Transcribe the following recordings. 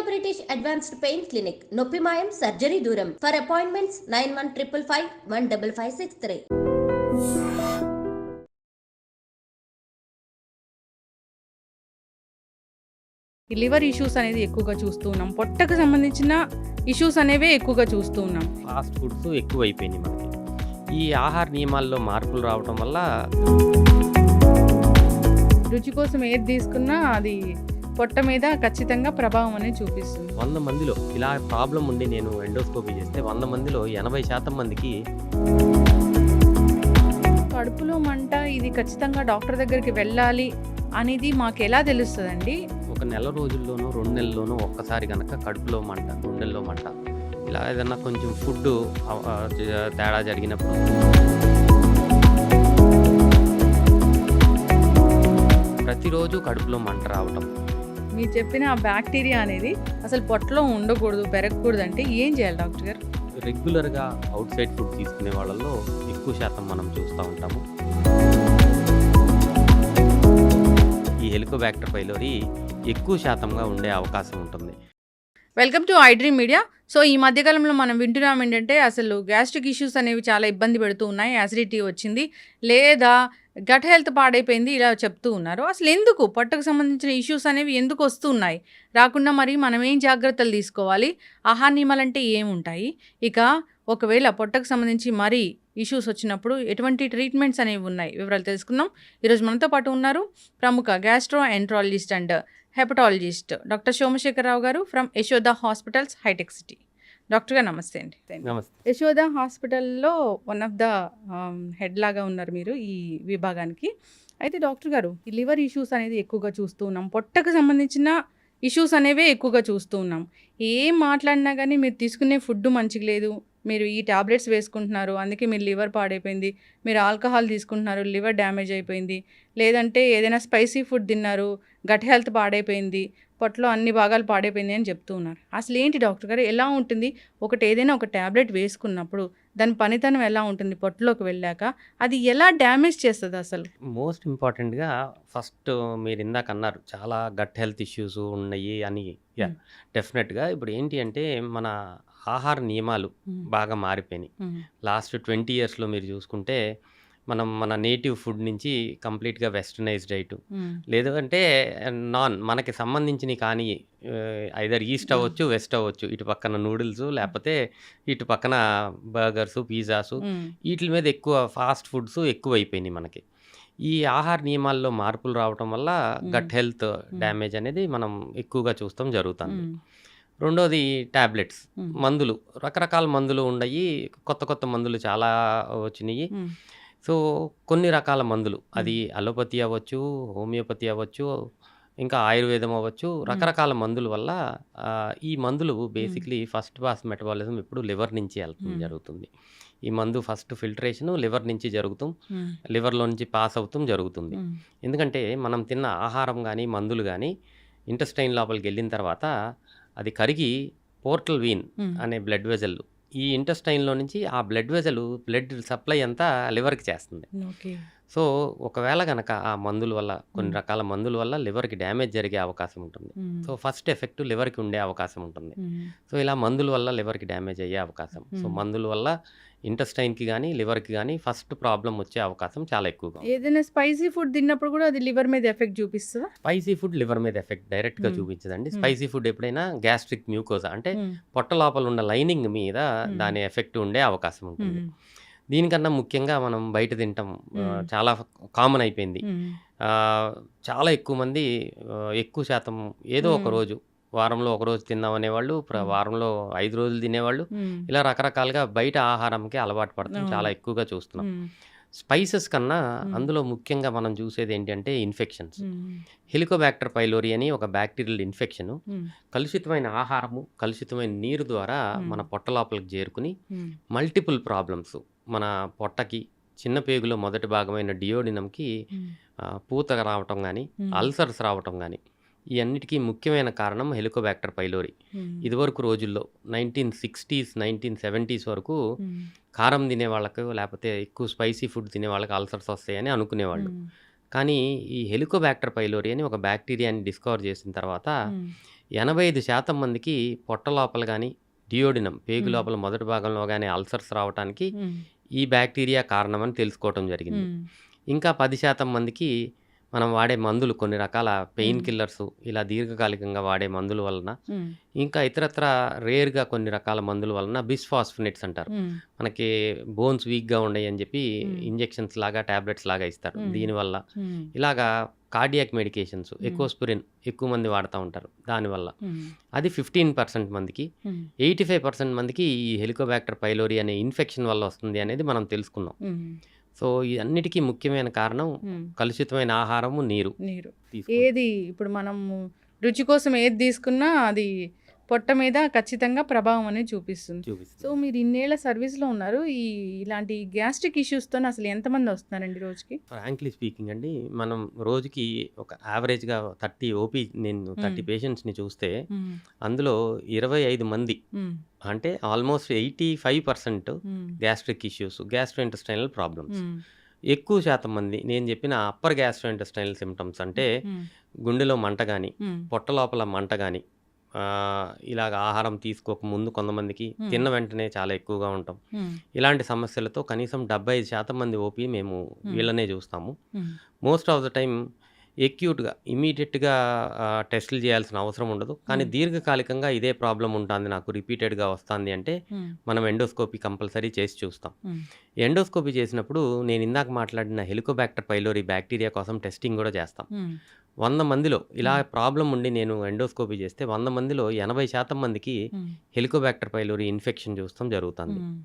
British Advanced Pain Clinic, Noppimayam Surgery Duram. For appointments 9155 15563. ఈ liver issues అనేది ఎక్కువగా చూస్తూ ఉన్నాం. పొట్టకు సంబంధించిన ఇష్యూస్ అనేవే ఎక్కువగా చూస్తూ ఉన్నాం. ఫాస్ట్ ఫుడ్స్ ఎక్కువైపోయినాయి మనకి. ఈ ఆహార నియమాల్లో మార్పులు రావడం వల్ల రుచి కోసం ఏది తీసుకున్నా అది పొట్ట మీద ఖచ్చితంగా ప్రభావం అనేది చూపిస్తుంది. 100 మందిలో ఇలా ప్రాబ్లం ఉండి నేను ఎండోస్కోపీ చేస్తే 100 మందిలో 80% మందికి కడుపులో మంట, ఇది ఖచ్చితంగా డాక్టర్ దగ్గరికి వెళ్ళాలి అనేది మాకు ఎలా తెలుస్తుందండి? ఒక నెల రోజుల్లోనూ 2 నెలల్లోనూ ఒక్కసారి కనుక కడుపులో మంట, గుండెల్లో మంట, ఇలా ఏదన్నా కొంచెం ఫుడ్ తేడా జరిగినప్పుడు ప్రతిరోజు కడుపులో మంట రావటం. మీరు చెప్పిన ఆ బ్యాక్టీరియా అనేది అసలు పొట్టలో ఉండకూడదు, పెరగకూడదు అంటే ఏం చేయాలి డాక్టర్ గారు? రెగ్యులర్గా అవుట్ సైడ్ ఫుడ్ తీసుకునే వాళ్ళలో ఎక్కువ శాతం మనం చూస్తూ ఉంటాము. ఈ హెలికోబాక్టర్ పైలోరీ ఎక్కువ శాతంగా ఉండే అవకాశం ఉంటుంది. Welcome to iDream media. So ఈ మధ్యకాలంలో మనం వింటున్నాం ఏంటంటే అసలు గ్యాస్ట్రిక్ ఇష్యూస్ అనేవి చాలా ఇబ్బంది పెడుతూ ఉన్నాయి. యాసిడిటీ వచ్చింది లేదా గట్ హెల్త్ పాడైపోయింది ఇలా చెప్తూ ఉన్నారు. అసలు ఎందుకు పొట్టకు సంబంధించిన ఇష్యూస్ అనేవి ఎందుకు వస్తున్నాయి? రాకుండా మరి మనం ఏం జాగ్రత్తలు తీసుకోవాలి? ఆహార నియమాలు అంటే ఏముంటాయి? ఇక ఒకవేళ పొట్టకు సంబంధించి మరీ ఇష్యూస్ వచ్చినప్పుడు ఎటువంటి ట్రీట్మెంట్స్ అనేవి ఉన్నాయి? వివరాలు తెలుసుకుందాం. ఈరోజు మనతో పాటు ఉన్నారు ప్రముఖ gastro enterologist and hepatologist doctor Somasekhara Rao గారు from Yashoda hospitals, hitech city. Doctor గారు నమస్తే అండి. నమస్తే. యశోద హాస్పిటల్లో వన్ ఆఫ్ ద హెడ్ లాగా ఉన్నారు మీరు ఈ విభాగానికి. అయితే డాక్టర్ గారు, ఈ లివర్ ఇష్యూస్ అనేది ఎక్కువగా చూస్తూ ఉన్నాం. పొట్టకు సంబంధించిన ఇష్యూస్ అనేవే ఎక్కువగా చూస్తూ ఉన్నాం. ఏం మాట్లాడినా కానీ మీరు తీసుకునే ఫుడ్ మంచిగా లేదు, మీరు ఈ టాబ్లెట్స్ వేసుకుంటున్నారు అందుకే మీరు లివర్ పాడైపోయింది, మీరు ఆల్కహాల్ తీసుకుంటున్నారు లివర్ డ్యామేజ్ అయిపోయింది, లేదంటే ఏదైనా స్పైసీ ఫుడ్ తిన్నారు గట్ హెల్త్ పాడైపోయింది, పొట్టలో అన్ని భాగాలు పాడైపోయింది అని చెప్తూ ఉన్నారు. అసలు ఏంటి డాక్టర్ గారు, ఎలా ఉంటుంది? ఏదైనా ఒక టాబ్లెట్ వేసుకున్నప్పుడు దాని పనితనం ఎలా ఉంటుంది? పొట్టలోకి వెళ్ళాక అది ఎలా డ్యామేజ్ చేస్తుంది అసలు? మోస్ట్ ఇంపార్టెంట్గా ఫస్ట్ మీరు ఇందాక అన్నారు చాలా గట్ హెల్త్ ఇష్యూస్ ఉన్నాయి అని. డెఫినెట్గా ఇప్పుడు ఏంటి అంటే మన ఆహార నియమాలు బాగా మారిపోయినాయి. లాస్ట్ 20 yearsలో మీరు చూసుకుంటే మనం మన నేటివ్ ఫుడ్ నుంచి కంప్లీట్గా వెస్టర్నైజ్డ్ డైట్, లేదు అంటే మనకి సంబంధించినవి కానీ ఐదర్ ఈస్ట్ అవ్వచ్చు వెస్ట్ అవ్వచ్చు, ఇటు పక్కన నూడిల్స్ లేకపోతే ఇటు పక్కన బర్గర్స్ పిజ్జాస్, వీటి మీద ఎక్కువ ఫాస్ట్ ఫుడ్స్ ఎక్కువ అయిపోయినాయి మనకి. ఈ ఆహార నియమాల్లో మార్పులు రావటం వల్ల గట్ హెల్త్ డ్యామేజ్ అనేది మనం ఎక్కువగా చూస్తాం జరుగుతుంది. రెండోది టాబ్లెట్స్, మందులు, రకరకాల మందులు ఉన్నాయి, కొత్త కొత్త మందులు చాలా వచ్చినాయి. సో కొన్ని రకాల మందులు, అది అలోపతి అవ్వచ్చు, హోమియోపతి అవ్వచ్చు, ఇంకా ఆయుర్వేదం అవ్వచ్చు, రకరకాల మందుల వల్ల ఈ మందులు బేసిక్లీ ఫస్ట్ పాస్ మెటబాలిజం ఇప్పుడు లివర్ నుంచి వెళ్ళడం జరుగుతుంది. ఈ మందు ఫస్ట్ ఫిల్టరేషన్ లివర్ నుంచి జరుగుతాం, లివర్లో నుంచి పాస్ అవుతాం జరుగుతుంది. ఎందుకంటే మనం తిన్న ఆహారం కానీ మందులు కానీ ఇంటెస్టైన్ లోపలికి వెళ్ళిన తర్వాత అది కరిగి పోర్టల్ వీన్ అనే బ్లడ్ వెజల్, ఈ ఇంటెస్టైన్లో నుంచి ఆ బ్లడ్ వెజల్ బ్లడ్ సప్లై అంతా లివర్కి చేస్తుంది. సో ఒకవేళ కనుక ఆ మందుల వల్ల, కొన్ని రకాల మందుల వల్ల లివర్కి డ్యామేజ్ జరిగే అవకాశం ఉంటుంది. సో ఫస్ట్ ఎఫెక్ట్ లివర్కి ఉండే అవకాశం ఉంటుంది. సో ఇలా మందుల వల్ల లివర్కి డ్యామేజ్ అయ్యే అవకాశం, సో మందుల వల్ల ఇంటెస్టైన్కి కానీ లివర్కి కానీ ఫస్ట్ ప్రాబ్లం వచ్చే అవకాశం చాలా ఎక్కువగా. ఏదైనా స్పైసీ ఫుడ్ తిన్నప్పుడు కూడా అది లివర్ మీద ఎఫెక్ట్ చూపిస్తుందా? స్పైసీ ఫుడ్ లివర్ మీద ఎఫెక్ట్ డైరెక్ట్గా చూపించదండి. స్పైసీ ఫుడ్ ఎప్పుడైనా గ్యాస్ట్రిక్ మ్యూకోజా అంటే పొట్ట లోపల ఉన్న లైనింగ్ మీద దాని ఎఫెక్ట్ ఉండే అవకాశం ఉంటుంది. దీనికన్నా ముఖ్యంగా మనం బయట తింటాం చాలా కామన్ అయిపోయింది. చాలా ఎక్కువ మంది ఎక్కువ శాతం ఏదో ఒక రోజు, వారంలో ఒక రోజు తిన్నాం అనేవాళ్ళు, వారంలో 5 రోజులు తినేవాళ్ళు, ఇలా రకరకాలుగా బయట ఆహారంకి అలవాటు పడతాం చాలా ఎక్కువగా చూస్తున్నాం. స్పైసెస్ కన్నా అందులో ముఖ్యంగా మనం చూసేది ఏంటంటే ఇన్ఫెక్షన్స్. హెలికోబాక్టర్ పైలోరీ అని ఒక బ్యాక్టీరియల్ ఇన్ఫెక్షన్ కలుషితమైన ఆహారము, కలుషితమైన నీరు ద్వారా మన పొట్ట లోపలికి చేరుకుని మల్టిపుల్ ప్రాబ్లమ్స్, మన పొట్టకి చిన్న పేగులో మొదటి భాగమైన డియోడినంకి పూత రావటం కానీ, అల్సర్స్ రావటం కానీ, ఈ అన్నిటికీ ముఖ్యమైన కారణం హెలికోబాక్టర్ పైలోరీ. ఇదివరకు రోజుల్లో 1960s 1970s వరకు కారం తినే వాళ్ళకు లేకపోతే ఎక్కువ స్పైసీ ఫుడ్ తినే వాళ్ళకి అల్సర్స్ వస్తాయని అనుకునేవాళ్ళు. కానీ ఈ హెలికోబాక్టర్ పైలోరీ అని ఒక బ్యాక్టీరియాని డిస్కవర్ చేసిన తర్వాత 85% మందికి పొట్ట లోపల గానీ, డియోడినం పేగు హ్మ్. లోపల మొదటి భాగంలో గానీ అల్సర్స్ రావటానికి హ్మ్. ఈ బ్యాక్టీరియా కారణమని తెలుసుకోవటం జరిగింది. హ్మ్. ఇంకా 10% మందికి మనం వాడే మందులు కొన్ని రకాల పెయిన్ హ్మ్. కిల్లర్స్ ఇలా దీర్ఘకాలికంగా వాడే మందుల వలన, హ్మ్. ఇంకా ఇతరత్రా రేర్‌గా కొన్ని రకాల మందుల వలన బిస్‌ఫాస్ఫనేట్స్ అంటారు. హ్మ్. మనకి బోన్స్ వీక్‌గా ఉన్నాయని చెప్పి హ్మ్. ఇంజెక్షన్స్ లాగా, టాబ్లెట్స్ లాగా ఇస్తారు. హ్మ్. దీనివల్ల హ్మ్. ఇలాగా కార్డియాక్ మెడికేషన్స్ హ్మ్. ఎకోస్పిరిన్ ఎక్కువ మంది వాడుతా ఉంటారు దానివల్ల. హ్మ్. అది 15% మందికి. హ్మ్. 85% మందికి ఈ హెలికోబాక్టర్ పైలోరీ అనే ఇన్ఫెక్షన్ వల్ల వస్తుంది అనేది మనం తెలుసుకున్నాం. హ్మ్. సో, ఈ అన్నిటికి ముఖ్యమైన కారణం హ్మ్. కలుషితమైన ఆహారము, నీరు నీరు. తీసుకోవడం. ఏది ఇప్పుడు మనము రుచి కోసం ఏది తీసుకున్నా అది పొట్ట మీద ఖచ్చితంగా ప్రభావం అనేది చూపిస్తుంది. సో, చూపిస్తుంది. మీరు ఇన్నేళ్ల సర్వీస్‌లో ఉన్నారు. ఇలాంటి గ్యాస్ట్రిక్ ఇష్యూస్‌తోని అసలు ఎంతమంది వస్తున్నారండి రోజుకి? ఫ్రాంక్లీ స్పీకింగ్ అండి, మనం రోజుకి ఒక యావరేజ్‌గా 30 నేను హ్మ్. 30 పేషెంట్స్‌ని చూస్తే, హ్మ్. అందులో 25 మంది హ్మ్. అంటే ఆల్మోస్ట్ 85% హ్మ్. Gastric issues, gastrointestinal problems. హ్మ్. ఎక్కువ శాతం మంది నేను చెప్పిన అప్పర్ గ్యాస్ట్రోఇంటెస్టైనల్ సింప్టమ్స్ అంటే హ్మ్. గుండెలో మంట గాని, హ్మ్. పొట్ట లోపల మంట గాని, ఇలాగ ఆహారం తీసుకోక ముందు కొంతమందికి, హ్మ్. తిన్న వెంటనే చాలా ఎక్కువగా ఉండటం. హ్మ్. ఇలాంటి సమస్యలతో కనీసం 75% మంది ఓపీ మేము హ్మ్. వీళ్ళనే చూస్తాము. హ్మ్. మోస్ట్ ఆఫ్ ద టైమ్ ఎక్యూట్‌గా ఇమ్మీడియేట్‌గా టెస్టులు చేయాల్సిన అవసరం ఉండదు. కానీ హ్మ్. దీర్ఘకాలికంగా ఇదే ప్రాబ్లమ్ ఉంటాంది నాకు రిపీటెడ్‌గా వస్తాంది అంటే హ్మ్. మనం ఎండోస్కోపీ కంపల్సరీ చేసి చూస్తాం. హ్మ్. ఎండోస్కోపీ చేసినప్పుడు నేను ఇందాక మాట్లాడిన హెలికోబాక్టర్ పైలోరీ బ్యాక్టీరియా కోసం టెస్టింగ్ కూడా చేస్తాం. హ్మ్. 100 మందిలో ఇలా హ్మ్. ప్రాబ్లమ్ ఉండి నేను ఎండోస్కోపీ చేస్తే 100 మందిలో 80% మందికి హ్మ్. హెలికోబాక్టర్ పైలోరీ ఇన్ఫెక్షన్ చూస్తాం జరుగుతుంది. హ్మ్.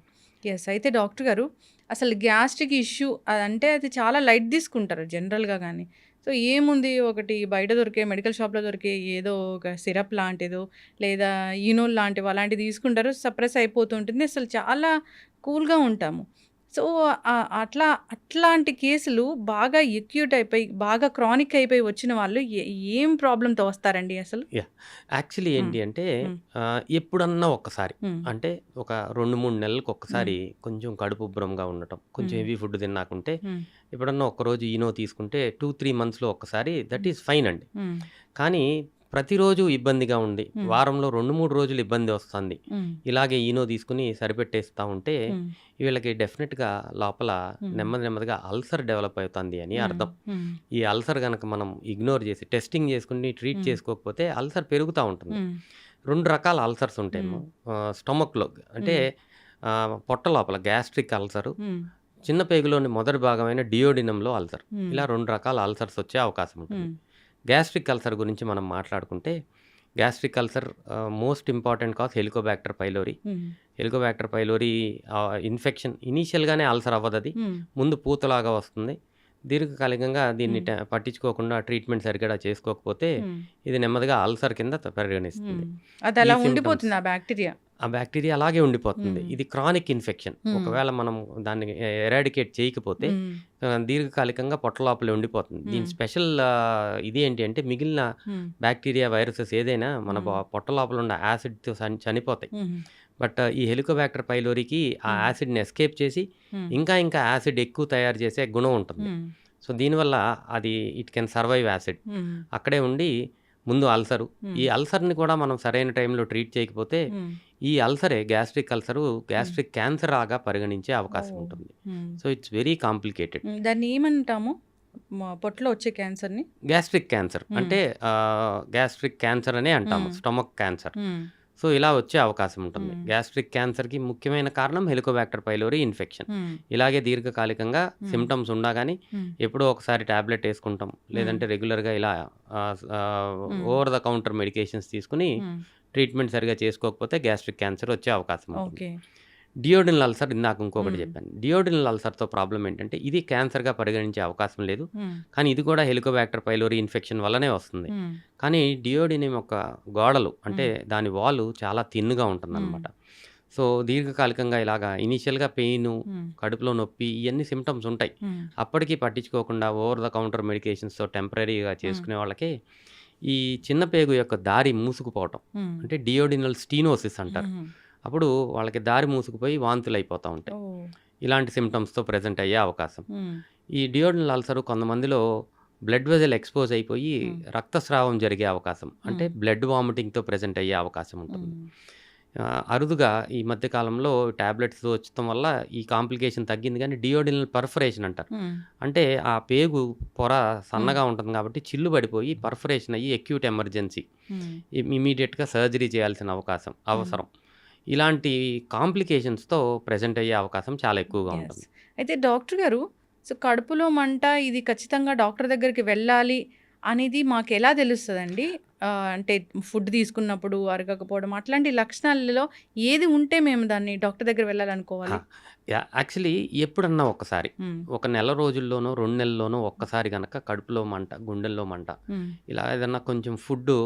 యెస్. అయితే డాక్టర్ గారు అసలు గ్యాస్ట్రిక్ ఇష్యూ అదంటే అది చాలా లైట్ తీసుకుంటారు జనరల్‌గా గాని. సో, ఏముంది ఒకటి బయట దొరికే మెడికల్ షాప్‌లో దొరికే ఏదో ఒక సిరప్ లాంటిదో లేదా ఈనోల్ లాంటివి అలాంటివి తీసుకుంటారు. సప్రెస్ అయిపోతూ ఉంటుంది. అసలు చాలా కూల్‌గా ఉంటాము. సో, అట్లాంటి కేసులు బాగా ఎక్యూట్ అయిపోయి, బాగా క్రానిక్ అయిపోయి వచ్చిన వాళ్ళు ఏం ప్రాబ్లమ్‌తో వస్తారండి అసలు? యాహ్! యాక్చువల్లీ హ్మ్. ఏంటి అంటే హ్మ్. ఎప్పుడన్నా ఒక్కసారి హ్మ్. అంటే ఒక 2, 3 హ్మ్. నెలలకొక్కసారి కొంచెం కడుపు ఉబ్బరంగా ఉండటం, కొంచెం హ్మ్. హెవీ ఫుడ్ తిన్నాకుంటే హ్మ్. ఎప్పుడన్నా ఒక్కరోజు ఈనో తీసుకుంటే 2, 3 మంత్స్‌లో ఒక్కసారి దట్ హ్మ్. ఈస్ ఫైన్ అండి. హ్మ్. కానీ ప్రతిరోజు ఇబ్బందిగా ఉండి, హ్మ్. వారంలో 2, 3 రోజులు ఇబ్బంది వస్తుంది. హ్మ్. ఇలాగే ఈనో తీసుకొని సరిపెట్టేస్తా ఉంటే హ్మ్. వీళ్ళకి డెఫినిట్‌గా లోపల హ్మ్. నెమ్మదిగా అల్సర్ డెవలప్ అవుతుంది అని హ్మ్. అర్థం. హ్మ్. ఈ అల్సర్ గనక మనం ఇగ్నోర్ చేసి టెస్టింగ్ చేసుకొని ట్రీట్ హ్మ్. చేసుకోకపోతే అల్సర్ పెరుగుతా ఉంటుంది. హ్మ్. 2 రకాల అల్సర్స్ ఉంటాయేమో. హ్మ్. స్టొమక్‌లో అంటే హ్మ్. పొట్ట లోపల గ్యాస్ట్రిక్ అల్సరు, హ్మ్. చిన్న పేగులోని మొదటి భాగమైన డియోడినంలో అల్సర్. హ్మ్. ఇలా 2 రకాల అల్సర్స్ వచ్చే అవకాశం ఉంటుంది. హ్మ్. గ్యాస్ట్రిక్ అల్సర్ గురించి మనం మాట్లాడుకుంటే gastric ulcer most important cause helicobacter pylori. Hmm. Helicobacter pylori infection ఇనీషియల్‌గానే అల్సర్ అవ్వదది. హ్మ్. ముందు పూతలాగా వస్తుంది. దీర్ఘకాలికంగా దీన్ని హ్మ్. పట్టించుకోకుండా ట్రీట్మెంట్ సరిగ్గా చేసుకోకపోతే హ్మ్. ఇది నెమ్మదిగా అల్సర్ కింద పరిగణిస్తుంది. హ్మ్. ఈ అదలా సింప్టమ్స్ ఉండిపోతుంది ఆ బ్యాక్టీరియా. ఆ బ్యాక్టీరియా అలాగే ఉండిపోతుంది. హ్మ్. ఇది క్రానిక్ ఇన్ఫెక్షన్. హ్మ్. ఒకవేళ మనం దాన్ని ఎరాడికేట్ చేయకపోతే హ్మ్. దీర్ఘకాలికంగా పొట్ట లోపలే ఉండిపోతుంది. దీని హ్మ్. స్పెషల్ ఇది ఏంటి అంటే మిగిలిన హ్మ్. బ్యాక్టీరియా, వైరసెస్ ఏదైనా మన హ్మ్. పొట్ట లోపల ఉన్న యాసిడ్‌తో చనిపోతాయి. హుహు. బట్ ఈ హెలికోబాక్టర్ పైలోరీకి ఆ హ్మ్. యాసిడ్‌ని ఎస్కేప్ చేసి హ్మ్. ఇంకా యాసిడ్ ఎక్కువ తయారు చేసే గుణం ఉంటుంది. హ్మ్. సో, దీనివల్ల అది ఇట్ కెన్ సర్వైవ్ యాసిడ్. హ్మ్. అక్కడే ఉండి ముందు అల్సరు. హ్మ్. ఈ అల్సర్‌ని కూడా మనం సరైన టైంలో ట్రీట్ చేయకపోతే హ్మ్. ఈ అల్సరే గ్యాస్ట్రిక్ అల్సరు హ్మ్. గ్యాస్ట్రిక్ క్యాన్సర్ లాగా పరిగణించే అవకాశం ఓహ్! ఉంటుంది. హ్మ్. So, it's very complicated. హ్మ్. దాన్ని ఏమంటాము? పొట్టలో వచ్చే క్యాన్సర్‌ని? గ్యాస్ట్రిక్ క్యాన్సర్ హ్మ్. అంటే గ్యాస్ట్రిక్ క్యాన్సర్ అనే అంటాము. హ్మ్. Stomach cancer. హ్మ్. సో, ఇలా వచ్చే అవకాశం ఉంటుంది. హ్మ్. గ్యాస్ట్రిక్ క్యాన్సర్‌కి ముఖ్యమైన కారణం హెలికోబాక్టర్ పైలోరీ ఇన్ఫెక్షన్. హ్మ్. ఇలాగే దీర్ఘకాలికంగా హ్మ్. సింప్టమ్స్ ఉండగాని హ్మ్. ఎప్పుడో ఒకసారి టాబ్లెట్ ఏసుకుంటాం. హ్మ్. లేదంటే రెగ్యులర్‌గా ఇలా హ్మ్. ఓవర్ ద కౌంటర్ మెడికేషన్స్ తీసుకొని హ్మ్. ట్రీట్మెంట్ సరిగ్గా చేసుకోకపోతే గ్యాస్ట్రిక్ క్యాన్సర్ వచ్చే అవకాశం ఉంటుంది. ఓకే. డియోడినల్ అల్సర్ ఇందాక ఇంకొకటి హ్మ్. చెప్పాను. డియోడినల్ అల్సర్‌తో ప్రాబ్లమ్ ఏంటంటే ఇది క్యాన్సర్‌గా పరిగణించే అవకాశం లేదు. హ్మ్. కానీ ఇది కూడా హెలికోబాక్టర్ పైలోరీ ఇన్ఫెక్షన్ వల్లనే వస్తుంది. హ్మ్. కానీ డియోడినం యొక్క గోడలు అంటే హ్మ్. దాని వాలు చాలా థిన్‌గా హ్మ్. ఉంటుందనమాట. సో, దీర్ఘకాలికంగా ఇలాగా ఇనీషియల్‌గా పెయిను, హ్మ్. కడుపులో నొప్పి ఇయన్నీ సింప్టమ్స్ ఉంటాయి. హ్మ్. అప్పటికి పట్టించుకోకుండా ఓవర్ ద కౌంటర్ మెడికేషన్స్‌తో టెంపరరీగా హ్మ్. చేసుకునే వాళ్ళకి ఈ చిన్న పేగు యొక్క దారి మూసుకుపోవటం హ్మ్. అంటే డియోడినల్ స్టీనోసిస్ అంటారు. హుహు. అప్పుడు వాళ్ళకి దారి మూసుకుపోయి వాంతులయిపోతా ఉంటాయి. ఓహ్! ఇలాంటి సింప్టమ్స్‌తో ప్రెజెంట్ అయ్యే అవకాశం. హ్మ్. ఈ డియోడినల్ అల్సర్ కొంతమందిలో బ్లడ్ వెజల్ ఎక్స్పోజ్ అయిపోయి హ్మ్. రక్తస్రావం జరిగే అవకాశం, అంటే హ్మ్. బ్లడ్ వామిటింగ్‌తో ప్రెజెంట్ అయ్యే అవకాశం ఉంటుంది. హ్మ్. అరుదుగా ఈ మధ్య కాలంలో టాబ్లెట్స్ వచ్చటం వల్ల ఈ కాంప్లికేషన్ తగ్గింది గానీ, డియోడినల్ పర్ఫరేషన్ అంటారు. హ్మ్. అంటే ఆ పేగు పొర హ్మ్. సన్నగా ఉంటుంది కాబట్టి చిల్లు పడిపోయి పర్ఫరేషన్ అయ్యి అక్యూట్ ఎమర్జెన్సీ. హ్మ్. ఇమ్మీడియేట్‌గా సర్జరీ చేయాల్సిన హ్మ్. అవసరం. ఇలాంటి కాంప్లికేషన్స్‌తో ప్రెజెంట్ అయ్యే అవకాశం చాలా ఎక్కువగా యెస్. ఉంటుంది. అయితే డాక్టర్ గారు, సో కడుపులో మంట ఇది ఖచ్చితంగా డాక్టర్ దగ్గరికి వెళ్ళాలి అనేది మాకెలా తెలుస్తదండి? అంటే ఫుడ్ తీసుకున్నప్పుడు అరగకపోవడం అట్లాంటి లక్షణాలలో ఏది ఉంటే మేము దాన్ని డాక్టర్ దగ్గర ఆ! వెళ్ళాలనుకోవాలి? యాక్చువల్లీ ఎప్పుడన్నా ఒక్కసారి, హ్మ్. ఒక నెల రోజుల్లోనో, 2 నెలల్లోనో ఒక్కసారి గనక కడుపులో మంట, గుండెల్లో మంట, హ్మ్. ఇలా ఏదన్నా కొంచెం ఫుడ్డు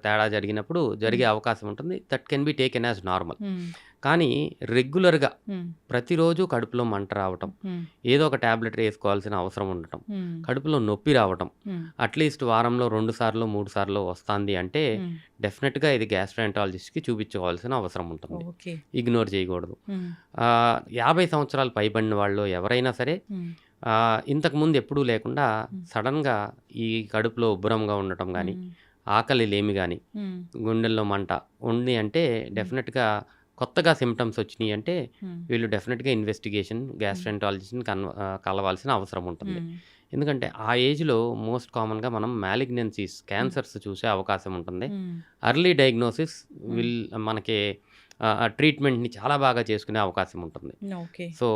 తేడా జరిగినప్పుడు హ్మ్. జరిగే అవకాశం ఉంటుంది. That can be taken as normal. హ్మ్. కానీ రెగ్యులర్‌గా హ్మ్. ప్రతిరోజు కడుపులో మంట రావటం, హ్మ్. ఏదో ఒక టాబ్లెట్ ఏసుకోవాల్సిన అవసరం ఉండటం, హ్మ్. కడుపులో నొప్పి రావటం, హ్మ్. అట్‌లీస్ట్ వారంలో 2 సార్లో, 3 సార్లో వస్తాంది అంటే హ్మ్. డెఫినిట్‌గా ఇది గ్యాస్ట్రాంటాలజిస్ట్‌కి చూపించుకోవాల్సిన అవసరం ఉంటుంది. ఓకే. ఇగ్నోర్ చేయకూడదు. హ్మ్. 50 సంవత్సరాలు పైబడిన వాళ్ళు ఎవరైనా సరే హ్మ్. ఇంతకుముందు ఎప్పుడూ లేకుండా హ్మ్. సడెన్‌గా ఈ కడుపులో ఉబ్బరంగా ఉండటం గానీ, హ్మ్. ఆకలి లేమి గానీ, హ్మ్. గుండెల్లో మంట ఉంది అంటే హ్మ్. డెఫినిట్‌గా కొత్తగా సింప్టమ్స్ వచ్చినియి అంటే హ్మ్. వీళ్ళు డెఫినిట్‌గా ఇన్వెస్టిగేషన్ హ్మ్. గ్యాస్ట్రాంటాలజిస్ట్‌ని కలవాల్సిన అవసరం ఉంటుంది. హ్మ్. ఎందుకంటే ఆ ఏజ్‌లో మోస్ట్ కామన్‌గా మనం మాలిగ్నెన్సీస్, హ్మ్. క్యాన్సర్స్ చూసే అవకాశం ఉంటుంది. హ్మ్. ఎర్లీ డయాగ్నోసిస్ హ్మ్. విల్ మనకి ట్రీట్మెంట్‌ని చాలా బాగా చేసుకునే అవకాశం ఉంటుంది. ఓకే. సో,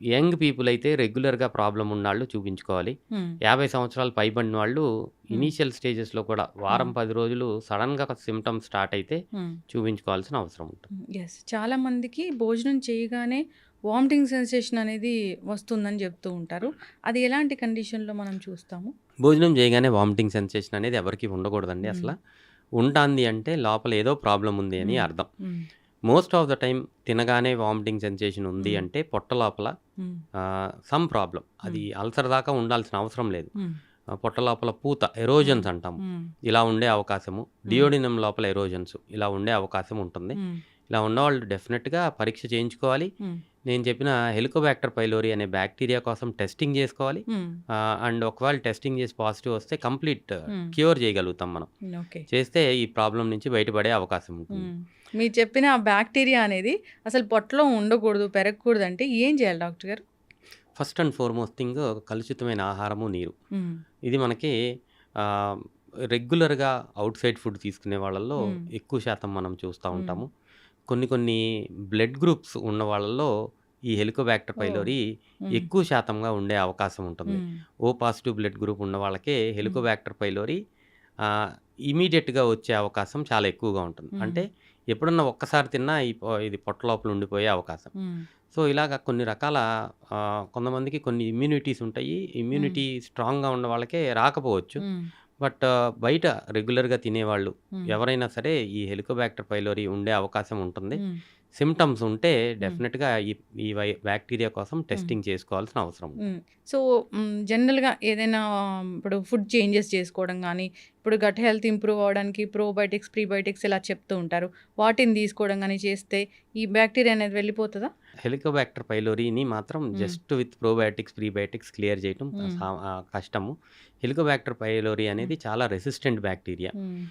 యంగ్ పీపుల్ అయితే రెగ్యులర్‌గా ప్రాబ్లమ్ ఉన్నాళ్ళు చూపించుకోవాలి. హ్మ్. 50 సంవత్సరాలు పైబడిన వాళ్ళు హ్మ్. ఇనీషియల్ స్టేజెస్‌లో కూడా వారం, హ్మ్. 10 రోజులు సడెన్‌గా సింప్టమ్స్ స్టార్ట్ అయితే హ్మ్. చూపించుకోవాల్సిన అవసరం ఉంటుంది. యెస్. చాలా మందికి భోజనం చేయగానే వామిటింగ్ సెన్సేషన్ అనేది వస్తుందని చెప్తూ ఉంటారు. అది ఎలాంటి కండిషన్‌లో మనం చూస్తాము? భోజనం చేయగానే వామిటింగ్ సెన్సేషన్ అనేది ఎవరికీ ఉండకూడదండి హ్మ్. అసల. ఉంటాంది అంటే లోపల ఏదో ప్రాబ్లమ్ ఉంది అని హ్మ్. అర్థం. హ్మ్. మోస్ట్ ఆఫ్ ద టైమ్ తినగానే వామిటింగ్ సెన్సేషన్ ఉంది హ్మ్. అంటే పొట్ట లోపల హ్మ్. Some problem. అది హ్మ్. అల్సర్ దాకా ఉండాల్సిన అవసరం లేదు. హ్మ్. పొట్ట లోపల పూత హ్మ్. ఎరోజన్స్ అంటాము. హ్మ్. ఇలా ఉండే అవకాశము. హ్మ్. డియోడినం లోపల ఎరోజన్స్ ఇలా ఉండే అవకాశం ఉంటుంది. హ్మ్. ఇలా ఉన్నవాళ్ళు డెఫినిట్‌గా పరీక్ష చేయించుకోవాలి. హ్మ్. నేను చెప్పిన హెలికోబాక్టర్ పైలోరి అనే బ్యాక్టీరియా కోసం టెస్టింగ్ చేసుకోవాలి. హ్మ్. అండ్ ఒకవేళ టెస్టింగ్ చేసి పాజిటివ్ వస్తే కంప్లీట్ హ్మ్. క్యూర్ చేయగలుగుతాం మనం. ఓకే. చేస్తే ఈ ప్రాబ్లమ్ నుంచి బయటపడే అవకాశం ఉంటుంది. హ్మ్. మీరు చెప్పిన ఆ బ్యాక్టీరియా అనేది అసలు పొట్టలో ఉండకూడదు, పెరగకూడదంటే ఏం చేయాలి డాక్టర్ గారు? ఫస్ట్ అండ్ ఫార్‌మోస్ట్ థింగ్ కలుషితమైన ఆహారము, నీరు. హ్మ్. ఇది మనకి ఆహ్, రెగ్యులర్‌గా ఔట్‌సైడ్ ఫుడ్ తీసుకునే వాళ్ళలో హ్మ్. ఎక్కువ శాతం మనం చూస్తా హ్మ్. ఉంటాము. కొన్ని కొన్ని బ్లడ్ గ్రూప్స్ ఉన్న వాళ్ళలో ఈ హెలికోబాక్టర్ ఓహ్! పైలోరి హ్మ్. ఎక్కువ శాతంగా ఉండే అవకాశం ఉంటుంది. హ్మ్. ఓ పాజిటివ్ బ్లడ్ గ్రూప్ ఉన్న వాళ్ళకే హ్మ్. హెలికోబాక్టర్ పైలోరి ఆహ్, ఇమ్మీడియేట్‌గా వచ్చే అవకాశం చాలా ఎక్కువగా ఉంటుంది. హ్మ్. అంటే ఎప్పుడన్నా ఒక్కసారి తిన్నా ఇది పొట్ట లోపల ఉండిపోయే అవకాశం. హ్మ్. సో, ఇలాగ కొన్ని రకాల కొంతమందికి కొన్ని ఇమ్యూనిటీస్ ఉంటాయి. హ్మ్. ఇమ్యూనిటీ స్ట్రాంగ్‌గా ఉన్న వాళ్ళకే రాకపోవచ్చు. హ్మ్. బట్ బయట రెగ్యులర్‌గా తినేవాళ్ళు హ్మ్. ఎవరైనా సరే ఈ హెలికోబాక్టర్ పైలోరి ఉండే అవకాశం ఉంటుంది. హ్మ్. సింప్టమ్స్ ఉంటే హ్మ్. డెఫినిట్‌గా ఈ ఈ బ్యాక్టీరియా కోసం హ్మ్. టెస్టింగ్ చేసుకోవాల్సిన అవసరం ఉంటుంది. హ్మ్. సో, జనరల్‌గా ఏదైనా ఇప్పుడు ఫుడ్ చేంజెస్ చేసుకోవడం గానీ, ఇప్పుడు గట్ హెల్త్ ఇంప్రూవ్ అవ్వడానికి ప్రోబయోటిక్స్, ప్రీబయోటిక్స్ ఇలా చెప్తూ ఉంటారు. వాటిని తీసుకోవడం గానీ చేస్తే ఈ బ్యాక్టీరియా అనేది వెళ్ళిపోతదా? హెలికోబాక్టర్ పైలోరిని మాత్రం హ్మ్. Just with probiotics, prebiotics clear చేయటం హ్మ్. కష్టము. హెలికోబాక్టర్ పైలోరి హ్మ్. అనేది చాలా రెసిస్టెంట్ బ్యాక్టీరియా. హ్మ్.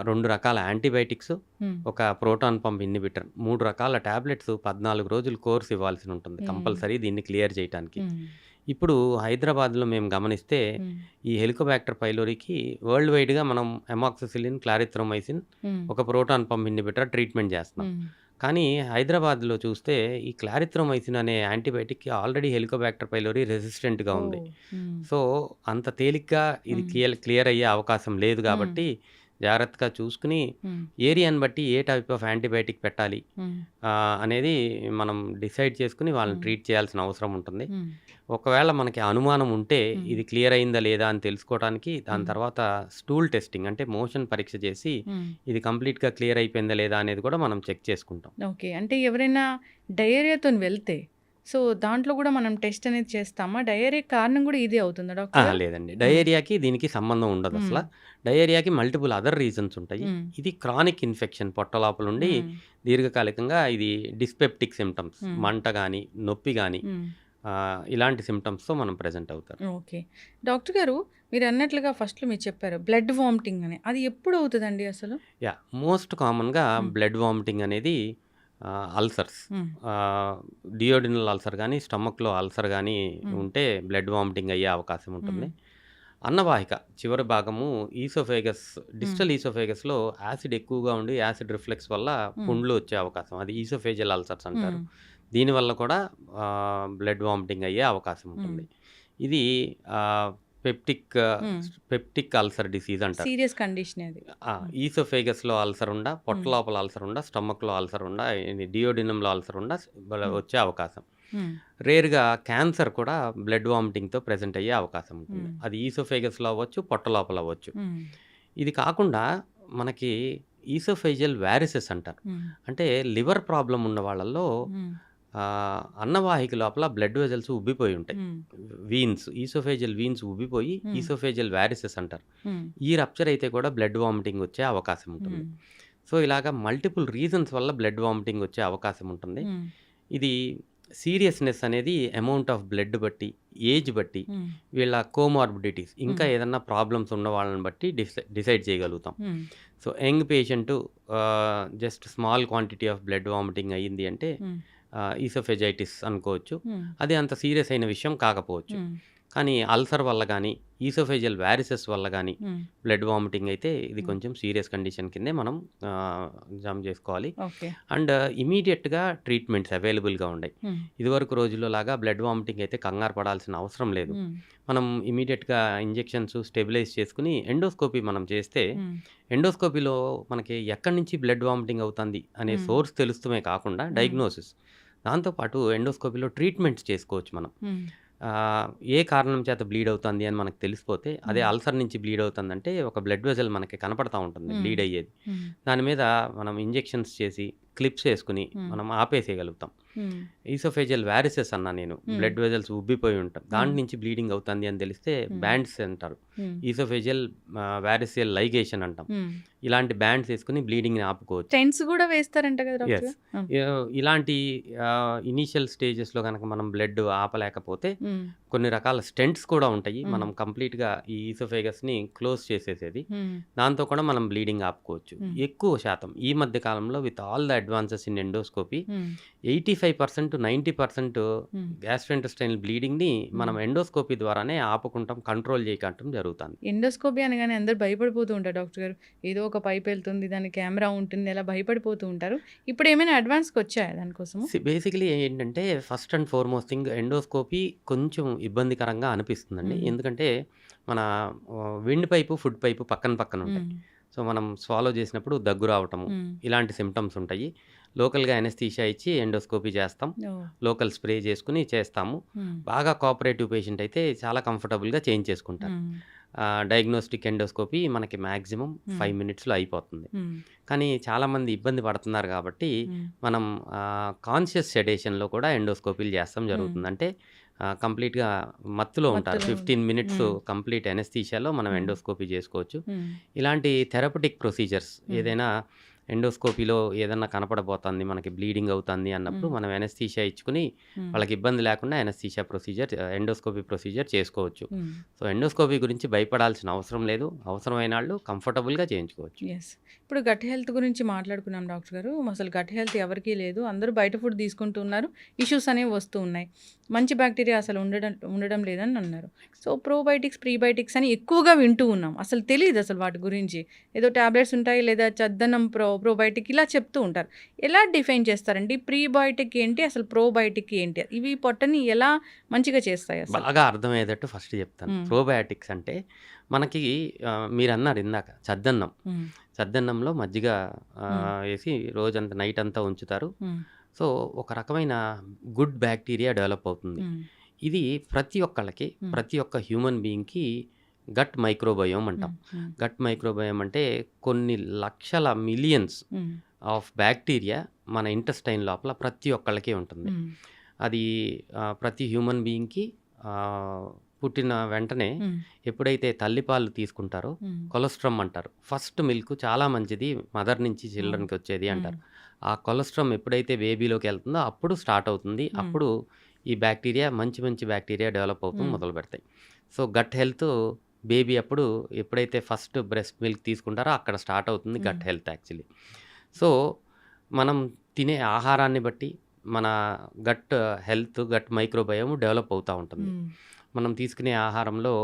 2 రకాల యాంటీబయాటిక్స్, హ్మ్. ఒక ప్రోటాన్ పంప్ ఇన్హిబిటర్ 3 రకాల టాబ్లెట్స్ 14 రోజులు కోర్స్ ఇవ్వాల్సి ఉంటుంది హ్మ్. కంపల్సరీ దీన్ని క్లియర్ చేయటానికి. హ్మ్. ఇప్పుడు హైదరాబాద్‌లో మేము గమనిస్తే హ్మ్. ఈ హెలికోబాక్టర్ పైలోరికి వరల్డ్ వైడ్‌గా మనం అమాక్సిసిలిన్, క్లారిథ్రోమైసిన్, హ్మ్. ఒక ప్రోటాన్ పంప్ ఇన్హిబిటర్ ట్రీట్మెంట్ చేస్తున్నాం. హ్మ్. కానీ హైదరాబాద్‌లో చూస్తే ఈ క్లారిథ్రోమైసిన్ అనే యాంటీబయాటిక్‌కి ఆల్రెడీ హెలికోబాక్టర్ పైలోరి రెసిస్టెంట్‌గా ఉంది. ఓహ్! హ్మ్. సో, అంత తేలిగ్గా ఇది హ్మ్. క్లియర్ అయ్యే అవకాశం లేదు హ్మ్. కాబట్టి జాగ్రత్తగా చూసుకొని హ్మ్. ఏరియాని బట్టి ఏ టైప్ ఆఫ్ యాంటీబయాటిక్ పెట్టాలి హ్మ్. అనేది మనం డిసైడ్ చేసుకొని వాళ్ళని హ్మ్. ట్రీట్ చేయాల్సిన అవసరం ఉంటుంది. హ్మ్. ఒకవేళ మనకి అనుమానం ఉంటే హ్మ్. ఇది క్లియర్ అయిందా లేదా అని తెలుసుకోవడానికి దాని హ్మ్. తర్వాత స్టూల్ టెస్టింగ్ అంటే మోషన్ పరీక్ష చేసి హ్మ్. ఇది కంప్లీట్‌గా క్లియర్ అయిపోయిందా లేదా అనేది కూడా మనం చెక్ చేసుకుంటాం. ఓకే. అంటే ఎవరైనా డయేరియాతోని వెళ్తే, సో, దాంట్లో గూడా మనం టెస్ట్ అనేది చేస్తామా? డయేరియా కారణం గూడా ఇదే అవుతుందా డాక్టర్ అహా! గారు? లేదండి. హ్మ్. డయేరియాకి దీనికి సంబంధం ఉండదసల. హ్మ్. డయేరియాకి మల్టిపుల్ అదర్ రీజన్స్ ఉంటాయి. హ్మ్. ఇది క్రానిక్ ఇన్ఫెక్షన్ పొట్ట లోపలుండి హ్మ్. దీర్ఘకాలికంగా ఇది డిస్పెప్టిక్ సింప్టమ్స్ హ్మ్. మంట గాని, నొప్పి గాని, హ్మ్. ఇలాంటి సిమ్టమ్స్‌తో మనం ప్రెజెంట్ అవుతారు. ఓకే. డాక్టర్ గారు మీరు అన్నట్లుగా ఫస్ట్‌లో మీరు చెప్పారు బ్లడ్ వామిటింగ్ అని. అది ఎప్పుడు అవుతదండి అసలు? యాహ్! మోస్ట్ కామన్‌గా హ్మ్. బ్లడ్ వామిటింగ్ అనేది అల్సర్స్, హ్మ్. డియోడినల్ అల్సర్ గానీ, స్టమక్‌లో అల్సర్ గానీ హ్మ్. ఉంటే బ్లడ్ వామిటింగ్ అయ్యే అవకాశం హ్మ్. ఉంటుంది. అన్నవాహిక చివరి భాగము ఈసోఫేగస్, హ్మ్. డిస్టల్ ఈసోఫేగస్‌లో యాసిడ్ ఎక్కువగా ఉండి యాసిడ్ రిఫ్లెక్స్ వల్ల హ్మ్. పుండ్లు వచ్చే అవకాశం. అది ఈసోఫేజియల్ అల్సర్స్ అంటారు. హ్మ్. దీనివల్ల కూడా బ్లడ్ వామిటింగ్ అయ్యే అవకాశం హ్మ్. ఉంటుంది. ఇది ఆహ్, పెప్టిక్ హ్మ్. పెప్టిక్ అల్సర్ డిసీజ్ అంటారు. సీరియస్ కండిషనే అది. హ్మ్. ఈసోఫేగస్‌లో అల్సర్ ఉండా, పొట్ట హ్మ్. లోపల అల్సర్ ఉండా, స్టమక్‌లో అల్సర్ ఉండా, ఇది డియోడినంలో అల్సర్ ఉండా హ్మ్. వచ్చే అవకాశం. హ్మ్. రేర్‌గా క్యాన్సర్ కూడా బ్లడ్ వామిటింగ్‌తో ప్రెజెంట్ అయ్యే అవకాశం ఉంటుంది. హ్మ్. అది ఈసోఫేగస్‌లో అవ్వచ్చు, పొట్ట లోపల అవ్వచ్చు. హ్మ్. ఇది కాకుండా మనకి ఈసోఫేజియల్ వారిసెస్ అంటారు. హ్మ్. అంటే లివర్ ప్రాబ్లమ్ ఉన్న వాళ్ళలో హ్మ్. అన్నవాహిక లోపల బ్లడ్ వెసల్స్ ఉబ్బిపోయి ఉంటాయి. హ్మ్. ఈసోఫేజియల్ వీన్స్ ఉబ్బిపోయి హ్మ్. ఈసోఫేజియల్ వారిసెస్ అంటారు. హ్మ్. ఈ రప్చర్ అయితే కూడా బ్లడ్ వామిటింగ్ వచ్చే అవకాశం ఉంటుంది. హ్మ్. సో, ఇలాగ మల్టిపుల్ రీజన్స్ వల్ల బ్లడ్ వామిటింగ్ వచ్చే అవకాశం ఉంటుంది. హ్మ్. ఇది సీరియస్‌నెస్ అనేది అమౌంట్ ఆఫ్ బ్లడ్ బట్టి, ఏజ్ బట్టి, హ్మ్. వీళ్ళ కోమార్బిడిటీస్ ఇంకా హ్మ్. ఏదన్నా ప్రాబ్లమ్స్ ఉన్న వాళ్ళని బట్టి డిసైడ్ చేయగలుగుతాం. హ్మ్. So, young patient just small quantity of blood vomiting అయ్యింది అంటే హ్మ్. ఈసోఫేజైటిస్ అనుకోవచ్చు. హ్మ్. అది అంత సీరియస్ అయిన విషయం కాకపోవచ్చు. హ్మ్. కానీ అల్సర్ వల్ల గానీ, ఈసోఫేజియల్ వారిసెస్ వల్ల గానీ హ్మ్. బ్లడ్ వామిటింగ్ అయితే ఇది హ్మ్. కొంచెం సీరియస్ కండిషన్ కిందే మనం జంప్ చేసుకోవాలి. ఓకే. అండ్ ఇమ్మీడియేట్‌గా ట్రీట్మెంట్స్ అవైలబుల్‌గా ఉన్నాయి. హ్మ్. ఇదివరకు రోజుల్లో లాగా బ్లడ్ వామిటింగ్ అయితే కంగారు పడాల్సిన అవసరం లేదు. హ్మ్. మనం ఇమ్మీడియేట్‌గా ఇంజెక్షన్స్ స్టెబిలైజ్ చేసుకొని ఎండోస్కోపీ మనం చేస్తే, హ్మ్. ఎండోస్కోపీలో మనకి ఎక్కడి నుంచి బ్లడ్ వామిటింగ్ అవుతుంది అనే హ్మ్. సోర్స్ తెలుస్తమే కాకుండా హ్మ్. డయాగ్నోసిస్. దాంతో పాటు ఎండోస్కోపీలో ట్రీట్మెంట్స్ చేసుకోవచ్చు మనం. హ్మ్. ఏ కారణం చేత బ్లీడ్ అవుతుంది అని మనకు తెలిసిపోతే, అదే హ్మ్. అల్సర్ నుంచి బ్లీడ్ అవుతుందంటే ఒక బ్లడ్ వెసల్ మనకి కనపడతా ఉంటుంది హ్మ్. బ్లీడ్ అయ్యేది. హ్మ్. దాని మీద మనం ఇంజెక్షన్స్ చేసి, క్లిప్స్ ఏసుకొని హ్మ్. మనం ఆపేసేయగలుగుతాం. హ్మ్. ఈసోఫేజియల్ వారిసెస్ అన్నా నేను. హ్మ్. బ్లడ్ వెసల్స్ ఉబ్బిపోయి ఉంటాం. దాంట్ హ్మ్. నుంచి బ్లీడింగ్ అవుతుంది అని తెలిస్తే హ్మ్. బ్యాండ్స్ అంటారు. హ్మ్. ఈసోఫేజియల్ వారిసియల్ లైగేషన్ అంటాం. హ్మ్. ఇలాంటి బ్యాండ్స్ ఏసుకొని బ్లీడింగ్‌ని ఆపుకోవచ్చు. స్టెంట్స్ గూడా వేస్తారంట కదా డాక్టర్ యెస్. గారు? ఆ! ఇలాంటి ఇనీషియల్ స్టేజెస్‌లో గనక మనం బ్లడ్ ఆపలేకపోతే హ్మ్. కొన్ని రకాల స్టెంట్స్ కూడా ఉంటాయి. హ్మ్. మనం కంప్లీట్‌గా ఈ ఈసోఫేగస్‌ని క్లోజ్ చేసేసేది. హ్మ్. దాంతో కూడా మనం బ్లీడింగ్ ఆపుకోవచ్చు. హ్మ్. ఎక్కువ శాతం ఈ మధ్య కాలంలో with all the advances in endoscopy హ్మ్. 85% 90% హ్మ్. గ్యాస్ట్రోఇంటెస్టైనల్ బ్లీడింగ్‌ని మనం హ్మ్. ఎండోస్కోపీ ద్వారానే ఆపుకుంటాం, కంట్రోల్ చేయకంటం జరుగుతాంది. ఎండోస్కోపీ అనగానే అందరూ భయపడిపోతూ ఉంటారు డాక్టర్ గారు. ఏదో ఒక పైపెళ్తుంది, దానికి కెమెరా ఉంటుంది, అలా భయపడిపోతూ ఉంటారు. ఇప్పుడేమైనా అడ్వాన్స్‌గొచ్చాయా దానికోసము? బేసికలీ ఏంటంటే first and foremost thing endoscopy కొంచెం ఇబ్బందికరంగా అనిపిస్తుందండి. హ్మ్. ఎందుకంటే మన విండ్ పైపు, ఫుడ్ పైపు పక్కన పక్కన ఉంటాయి. హ్మ్. సో, మనం స్వాలో చేసినప్పుడు దగ్గు రావటము, హ్మ్. ఇలాంటి సింప్టమ్స్ ఉంటాయి. లోకల్‌గా అనెస్థీషియా ఇచ్చి ఎండోస్కోపీ చేస్తాం. ఓహ్! లోకల్ స్ప్రే చేసుకొని చేస్తాము. హ్మ్. బాగా కోఆపరేటివ్ పేషెంట్ అయితే చాలా కంఫర్టబుల్‌గా చేయించేసుకుంటారు. హ్మ్. డయాగ్నోస్టిక్ ఎండోస్కోపీ మనకి మాక్సిమం హ్మ్. 5 మినిట్స్‌లో అయిపోతుంది. హ్మ్. కానీ చాలామంది ఇబ్బంది పడుతున్నారు కాబట్టి హ్మ్. మనం కాన్షియస్ సెడేషన్‌లో కూడా ఎండోస్కోపీలు చేస్తాం హ్మ్. జరుగుతుంది. అంటే కంప్లీట్‌గా మత్తులో ఉంటారు. మత్తులో 15 మినిట్స్ హ్మ్. కంప్లీట్ అనెస్థీషియాలో మనం హ్మ్. ఎండోస్కోపీ చేసుకోవచ్చు. హ్మ్. ఇలాంటి థెరపటిక్ ప్రొసీజర్స్ హ్మ్. ఏదైనా ఎండోస్కోపీలో ఏదన్నా కనపడబోతుంది, మనకి బ్లీడింగ్ అవుతుంది అన్నప్పుడు హ్మ్. మనం అనెస్థీషియా ఇచ్చుకొని హ్మ్. వాళ్ళకి ఇబ్బంది లేకుండా అనెస్థీషియా ప్రొసీజర్ ఎండోస్కోపీ ప్రొసీజర్ చేసుకోవచ్చు. హ్మ్. సో, ఎండోస్కోపీ గురించి భయపడాల్సిన అవసరం లేదు. అవసరమైనాళ్ళు కంఫర్టబుల్‌గా చేయించుకోవచ్చు. యెస్. ఇప్పుడు గట్ హెల్త్ గురించి మాట్లాడుకున్నాం డాక్టర్ గారు. అసలు గట్ హెల్త్ ఎవరికీ లేదు. అందరూ బయట ఫుడ్ తీసుకుంటూ ఉన్నారు. ఇష్యూస్ అనేవి వస్తూ ఉన్నాయి. మంచి బ్యాక్టీరియా అసలు ఉండడం లేదని అన్నారు. సో, ప్రోబయోటిక్స్, ప్రీబయోటిక్స్ అని ఎక్కువగా వింటూ ఉన్నాం. అసలు తెలీదు అసలు వాటి గురించి. ఏదో టాబ్లెట్స్ ఉంటాయి లేదా చద్దన్నం ప్రోబయోటిక్ ఇలా చెప్తూ ఉంటారు. ఎలా డిఫైన్ చేస్తారండి? ప్రీబయోటిక్ ఏంటి? అసలు ప్రోబయోటిక్ ఏంటి? ఇవి పొట్టని ఎలా మంచిగా చేస్తాయి అసలు? బాగా అర్థమయ్యేటట్టు ఫస్ట్ చెప్తాను. హ్మ్. ప్రోబయాటిక్స్ అంటే మనకి మీరన్నారు ఇందాక చద్దన్నం. హ్మ్. చద్దన్నంలో మజ్జిగ హ్మ్. ఏసి రోజంతా నైటంతా ఉంచుతారు. హ్మ్. సో, ఒక రకమైన గుడ్ బ్యాక్టీరియా డెవలప్ అవుతుంది. హ్మ్. ఇది ప్రతి ఒక్కళ్ళకి, హ్మ్. ప్రతి ఒక్క హ్యూమన్ బీయింగ్‌కి గట్ మైక్రోబయోమ్ అంటాం. హ్మ్. హ్మ్. గట్ మైక్రోబయోమ్ అంటే కొన్ని లక్షల మిలియన్స్ హ్మ్. ఆఫ్ బ్యాక్టీరియా మన ఇంటెస్టైన్ లోపల ప్రతి ఒక్కళ్ళకి ఉంటుంది. హ్మ్. అది ప్రతి హ్యూమన్ బీయింగ్‌కి ఆహ్, పుట్టిన వెంటనే హ్మ్. ఎప్పుడైతే తల్లిపాలు తీసుకుంటారో హ్మ్. కొలెస్ట్రామ్ అంటారు. ఫస్ట్ మిల్క్ చాలా మంచిది మదర్ నుంచి అవును. చిల్డ్రన్‌కి వచ్చేది హ్మ్. అంటారు. ఆ కొలెస్ట్రామ్ ఎప్పుడైతే బేబీలోకి ఎళ్తుందో అప్పుడు స్టార్ట్ అవుతుంది. హ్మ్. అప్పుడు ఈ బ్యాక్టీరియా మంచి బ్యాక్టీరియా డెవలప్ అవుతూ మొదలు పెడతాయి. సో గట్ హెల్త్ బేబీ అప్పుడు ఎప్పుడైతే ఫస్ట్ బ్రెస్ట్ మిల్క్ తీసుకుంటారో అక్కడ స్టార్ట్ అవుతుంది గట్ హెల్త్ యాక్చువల్లీ. సో మనం తినే ఆహారాన్ని బట్టి మన gut health, gut microbiome develop అవుతూ ఉంటుంది. మనం తీసుకునే ఆహారంలో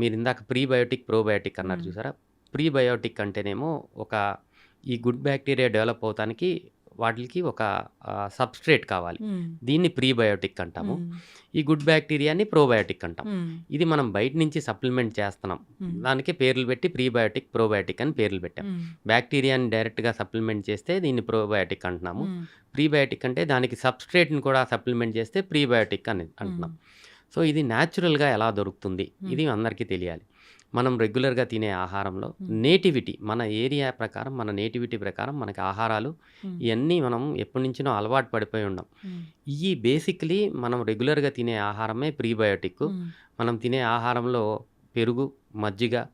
మీరు ఇందాక ప్రీబయోటిక్, ప్రోబయోటిక్ అన్నారు చూసారా? ప్రీబయోటిక్ అంటేనేమో ఈ గుడ్ బ్యాక్టీరియా డెవలప్ అవటానికి వాటికి ఒక సబ్స్ట్రేట్ కావాలి. దీన్ని ప్రీబయోటిక్ అంటాము. ఈ గుడ్ బ్యాక్టీరియాని ప్రోబయోటిక్ అంటాం. ఇది మనం బయట నుంచి సప్లిమెంట్ చేస్తున్నాం. దానికి పేర్లు పెట్టి ప్రీబయోటిక్, ప్రోబయోటిక్ అని పేర్లు పెట్టాం. బ్యాక్టీరియాని డైరెక్ట్గా సప్లిమెంట్ చేస్తే దీన్ని ప్రోబయోటిక్ అంటున్నాము. ప్రీబయోటిక్ అంటే దానికి సబ్స్ట్రేట్ని కూడా సప్లిమెంట్ చేస్తే ప్రీబయోటిక్ అని అంటున్నాం. సో ఇది న్యాచురల్గా ఎలా దొరుకుతుంది ఇది అందరికీ తెలియాలి. మనం రెగ్యులర్గా తినే ఆహారంలో నేటివిటీ, మన ఏరియా ప్రకారం, మన నేటివిటీ ప్రకారం మనకి ఆహారాలు ఇవన్నీ మనం ఎప్పటి నుంచినో అలవాటు పడిపోయి ఉన్నాం. ఈ బేసిక్లీ మనం రెగ్యులర్గా తినే ఆహారమే ప్రీబయోటిక్. మనం తినే ఆహారంలో పెరుగు, మజ్జిగ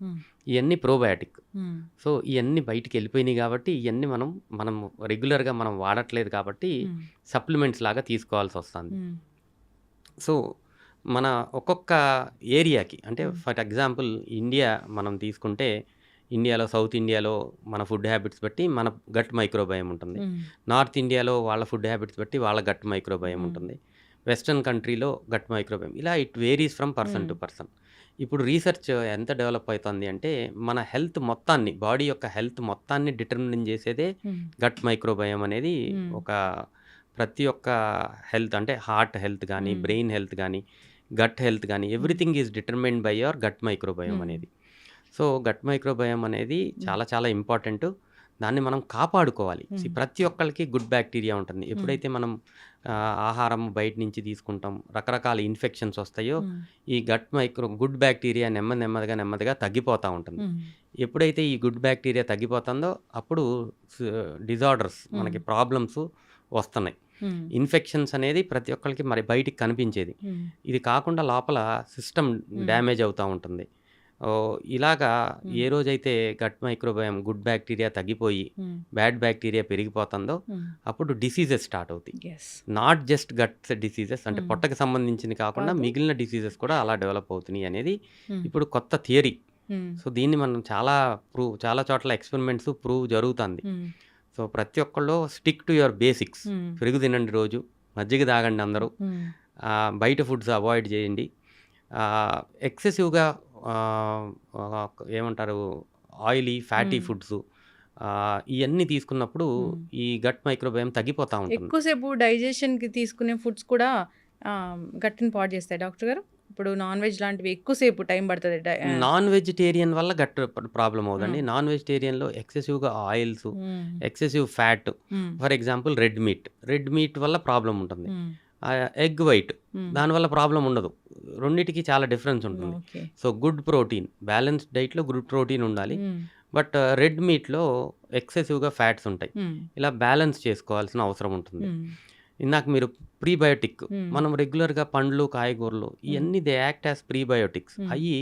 ఇవన్నీ ప్రోబయోటిక్. సో ఇవన్నీ బయటికి వెళ్ళిపోయినాయి కాబట్టి ఇవన్నీ మనం రెగ్యులర్గా మనం వాడట్లేదు కాబట్టి సప్లిమెంట్స్ లాగా తీసుకోవాల్సి వస్తుంది. సో మన ఒక్కొక్క ఏరియాకి, అంటే ఫర్ ఎగ్జాంపుల్ ఇండియా మనం తీసుకుంటే, ఇండియాలో సౌత్ ఇండియాలో మన ఫుడ్ హ్యాబిట్స్ బట్టి మన గట్ మైక్రోబయోమ్ ఉంటుంది. నార్త్ ఇండియాలో వాళ్ళ ఫుడ్ హ్యాబిట్స్ బట్టి వాళ్ళ గట్ మైక్రోబయోమ్ ఉంటుంది. వెస్ట్రన్ కంట్రీలో గట్ మైక్రోబయోమ్ ఇలా it varies from person to person. ఇప్పుడు రీసెర్చ్ ఎంత డెవలప్ అవుతుంది అంటే మన హెల్త్ మొత్తాన్ని, బాడీ యొక్క హెల్త్ మొత్తాన్ని డిటర్మిన్ చేసేదే గట్ మైక్రోబయోమ్ అనేది. ప్రతి ఒక్క హెల్త్ అంటే హార్ట్ హెల్త్ కానీ, బ్రెయిన్ హెల్త్ కానీ, గట్ హెల్త్ కానీ everything is determined by your gut microbiome అనేది. సో గట్ మైక్రోబయోమ్ అనేది చాలా ఇంపార్టెంట్. దాన్ని మనం కాపాడుకోవాలి. ప్రతి ఒక్కరికి గుడ్ బ్యాక్టీరియా ఉంటుంది. ఎప్పుడైతే మనం ఆహారం బయట నుంచి తీసుకుంటాం, రకరకాల ఇన్ఫెక్షన్స్ వస్తాయో ఈ గుడ్ బ్యాక్టీరియా నెమ్మదిగా తగ్గిపోతూ ఉంటుంది. ఎప్పుడైతే ఈ గుడ్ బ్యాక్టీరియా తగ్గిపోతుందో అప్పుడు డిజార్డర్స్, మనకి ప్రాబ్లమ్స్ వస్తున్నాయి. ఇన్ఫెక్షన్స్ అనేది ప్రతి ఒక్కరికి మరి బయటికి కనిపించేది. ఇది కాకుండా లోపల సిస్టమ్ డ్యామేజ్ అవుతూ ఉంటుంది. ఇలాగా ఏ రోజైతే గట్ మైక్రోబయోమ్, గుడ్ బ్యాక్టీరియా తగ్గిపోయి బ్యాడ్ బ్యాక్టీరియా పెరిగిపోతుందో అప్పుడు డిసీజెస్ స్టార్ట్ అవుతాయి. నాట్ జస్ట్ గట్ డిసీజెస్, అంటే పొట్టకి సంబంధించింది కాకుండా మిగిలిన డిసీజెస్ కూడా అలా డెవలప్ అవుతున్నాయి అనేది ఇప్పుడు కొత్త థియరీ. సో దీన్ని మనం చాలా చోట్ల ఎక్స్పెరిమెంట్స్ ప్రూవ్ జరుగుతుంది. సో ప్రతి ఒక్కళ్ళు స్టిక్ టు యువర్ బేసిక్స్. పెరుగు తినండి, రోజు మజ్జిగ తాగండి, అందరూ బయట ఫుడ్స్ అవాయిడ్ చేయండి. ఎక్సెసివ్గా ఏమంటారు ఆయిలీ, ఫ్యాటీ ఫుడ్స్ ఇవన్నీ తీసుకున్నప్పుడు ఈ గట్ మైక్రోబయోమ్ తగ్గిపోతూ ఉంటుంది. ఎక్కువసేపు డైజెషన్కి తీసుకునే ఫుడ్స్ కూడా గట్టిని పాడు చేస్తాయి డాక్టర్ గారు. ఇప్పుడు నాన్ వెజ్ లాంటివి ఎక్కువసేపు టైం పడుతుంది. నాన్ వెజిటేరియన్ వల్ల గట్ ప్రాబ్లం అవుతుంది. నాన్ వెజిటేరియన్లో ఎక్సెసివ్గా oils, excessive fat, for example red meat వల్ల ప్రాబ్లం ఉంటుంది. ఎగ్ వైట్, దానివల్ల ప్రాబ్లం ఉండదు. రెండింటికి చాలా డిఫరెన్స్ ఉంటుంది. సో గుడ్ ప్రోటీన్, బ్యాలెన్స్డ్ డైట్లో గుడ్ ప్రోటీన్ ఉండాలి. బట్ రెడ్ మీట్లో ఎక్సెసివ్గా ఫ్యాట్స్ ఉంటాయి. ఇలా బ్యాలెన్స్ చేసుకోవాల్సిన అవసరం ఉంటుంది. ఇందాక మీరు ప్రీబయోటిక్, మనం రెగ్యులర్గా పండ్లు, కాయగూరలు ఇవన్నీ దే యాక్ట్ యాజ్ ప్రీబయోటిక్స్. అవి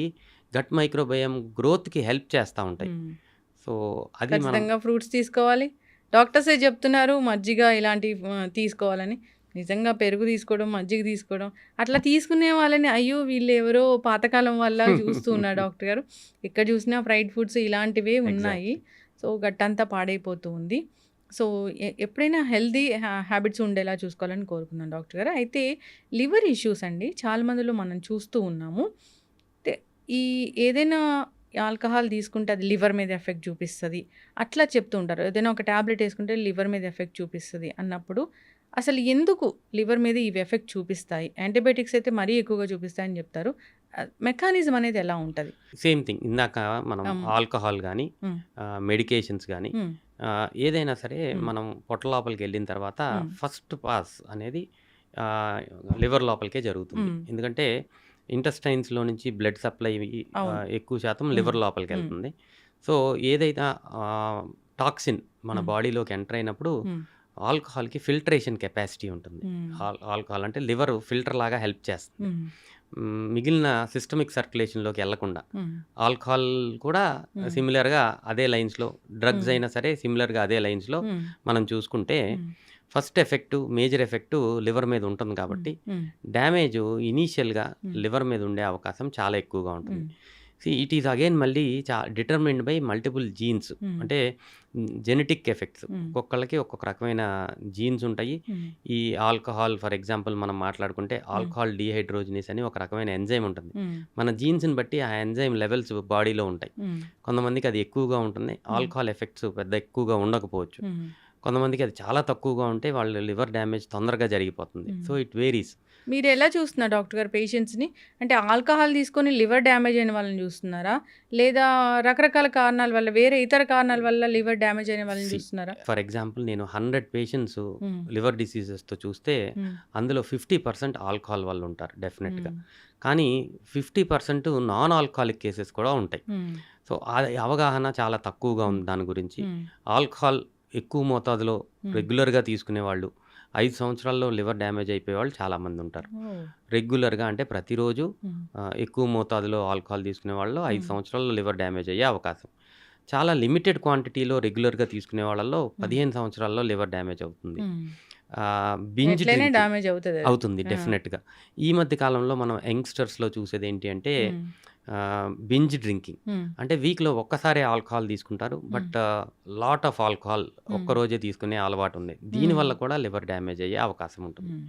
గట్ మైక్రోబయోమ్ గ్రోత్కి హెల్ప్ చేస్తూ ఉంటాయి. సో అది ఖచ్చితంగా ఫ్రూట్స్ తీసుకోవాలి. డాక్టర్సే చెప్తున్నారు మజ్జిగ ఇలాంటివి తీసుకోవాలని. నిజంగా పెరుగు తీసుకోవడం, మజ్జిగ తీసుకోవడం, అట్లా తీసుకునే వాళ్ళని అయ్యో వీళ్ళు ఎవరో పాతకాలం వల్ల చూస్తూ ఉన్నారు డాక్టర్ గారు. ఎక్కడ చూసినా ఫ్రైడ్ ఫుడ్స్ ఇలాంటివే ఉన్నాయి. సో గట్టంతా పాడైపోతూ ఉంది. సో ఎప్పుడైనా హెల్దీ హ్యాబిట్స్ ఉండేలా చూసుకోవాలని కోరుకున్నాను డాక్టర్ గారు. అయితే లివర్ ఇష్యూస్ అండి చాలా మందిలో మనం చూస్తూ ఉన్నాము. ఈ ఏదైనా ఆల్కహాల్ తీసుకుంటే అది లివర్ మీద ఎఫెక్ట్ చూపిస్తుంది అట్లా చెప్తూ ఉంటారు. ఏదైనా ఒక ట్యాబ్లెట్ వేసుకుంటే లివర్ మీద ఎఫెక్ట్ చూపిస్తుంది అన్నప్పుడు అసలు ఎందుకు లివర్ మీద ఇవి ఎఫెక్ట్ చూపిస్తాయి? యాంటీబయాటిక్స్ అయితే మరీ ఎక్కువగా చూపిస్తాయని చెప్తారు. మెకానిజం అనేది ఎలా ఉంటుంది? Same thing. ఇందాక మనం ఆల్కహాల్ కానీ, మెడికేషన్స్ కానీ, ఏదైనా సరే మనం పొట్ట లోపలికి వెళ్ళిన తర్వాత ఫస్ట్ పాస్ అనేది లివర్ లోపలికే జరుగుతుంది. ఎందుకంటే ఇంటెస్టైన్స్లో నుంచి బ్లడ్ సప్లై ఎక్కువ శాతం లివర్ లోపలికి వెళ్తుంది. సో ఏదైనా టాక్సిన్ మన బాడీలోకి ఎంటర్ అయినప్పుడు ఆల్కహాల్కి ఫిల్టరేషన్ కెపాసిటీ ఉంటుంది. ఆల్కహాల్ అంటే లివర్ ఫిల్టర్ లాగా హెల్ప్ చేస్తుంది. మిగిలిన సిస్టమిక్ సర్క్యులేషన్లోకి వెళ్లకుండా. ఆల్కహాల్ కూడా సిమిలర్గా అదే లైన్స్లో, డ్రగ్స్ అయినా సరే సిమిలర్గా అదే లైన్స్లో మనం చూసుకుంటే first effect, major effect liver మీద ఉంటుంది కాబట్టి, హ్మ్. డ్యామేజు ఇనీషియల్‌గా హ్మ్. లివర్ మీద ఉండే అవకాశం చాలా ఎక్కువగా ఉంటుంది. హ్మ్. ఇట్ ఈస్ అగైన్ మళ్ళీ డిటర్మిన్డ్ బై మల్టిపుల్ జీన్స్. హ్మ్. అంటే జెనెటిక్ ఎఫెక్ట్స్. హ్మ్. ఒక్కొక్కళ్ళకి ఒక్కొక్క రకమైన జీన్స్ ఉంటాయి. హ్మ్. ఈ ఆల్కహాల్ ఫర్ ఎగ్జాంపుల్ మనం మాట్లాడుకుంటే హ్మ్. ఆల్కహాల్ డీహైడ్రోజినేస్ అని ఒక రకమైన ఎంజైమ్ ఉంటుంది. హ్మ్. మన జీన్స్‌ని బట్టి ఆ ఎంజైమ్ లెవెల్స్ బాడీలో ఉంటాయి. హ్మ్. కొంతమందికి అది ఎక్కువగా ఉంటుంది. హ్మ్. ఆల్కహాల్ ఎఫెక్ట్స్ పెద్ద ఎక్కువగా ఉండకపోవచ్చు. హ్మ్. కొంతమందికి అది చాలా తక్కువగా ఉంటే వాళ్ళ లివర్ డ్యామేజ్ తొందరగా జరిగిపోతుంది. సో, హ్మ్. It varies. మీరెలా చూస్తున్నారు డాక్టర్ గారు పేషెంట్స్‌ని? అంటే ఆల్కహాల్ తీసుకొని లివర్ డ్యామేజ్ అయిన వాళ్ళని చూస్తున్నారా? లేదా రకరకాల కారణాల వల్ల వేరే ఇతర కారణాల వల్ల లివర్ డ్యామేజ్ అయిన వాళ్ళని సి చూస్తున్నారా? ఫర్ ఎగ్జాంపుల్ నేను 100 పేషెంట్స్ హ్మ్. లివర్ డిసీజెస్‌తో చూస్తే హ్మ్. అందులో 50% ఆల్కహాల్ వల్ల ఉంటారు డెఫినెట్‌గా. హ్మ్. కానీ 50% నాన్ ఆల్కహాలిక్ కేసెస్ కూడా ఉంటాయి. హ్మ్. సో, అది అవగాహన చాలా తక్కువగా హ్మ్. ఉంది దాని గురించి. హ్మ్. ఆల్కహాల్ ఎక్కువ మోతాదులో హ్మ్. రెగ్యులర్‌గా తీసుకునేవాళ్ళు 5 సంవత్సరాల్లో లివర్ డ్యామేజ్ అయిపోయేవాళ్ళు చాలామంది ఉంటారు. ఓహ్! రెగ్యులర్‌గా అంటే ప్రతిరోజు హ్మ్. ఎక్కువ మోతాదులో ఆల్కహాల్ తీసుకునే వాళ్ళు 5 హ్మ్. సంవత్సరాల్లో లివర్ డ్యామేజ్ అయ్యే అవకాశం. చాలా లిమిటెడ్ క్వాంటిటీలో రెగ్యులర్‌గా తీసుకునే వాళ్ళలో హ్మ్. 15 సంవత్సరాల్లో లివర్ డ్యామేజ్ అవుతుంది. హ్మ్. బింజ్ ఎట్లైనా డ్రింకింగ్ డ్యామేజ్ అవుతదది. అవుతుంది ఆ! డెఫినెట్‌గా. ఈ మధ్య కాలంలో మనం యంగ్‌స్టర్స్‌లో చూసేదేంటి అంటే హ్మ్. Binge drinking. హ్మ్. అంటే వీక్‌లో ఒక్కసారే ఆల్కహాల్ తీసుకుంటారు. హ్మ్. బట్ లాట్ ఆఫ్ ఆల్కహాల్ హ్మ్. ఒక్కరోజే తీసుకునే అలవాటుంది. హ్మ్. దీనివల్ల కూడా లివర్ డ్యామేజ్ అయ్యే అవకాశం ఉంటుంది. హ్మ్.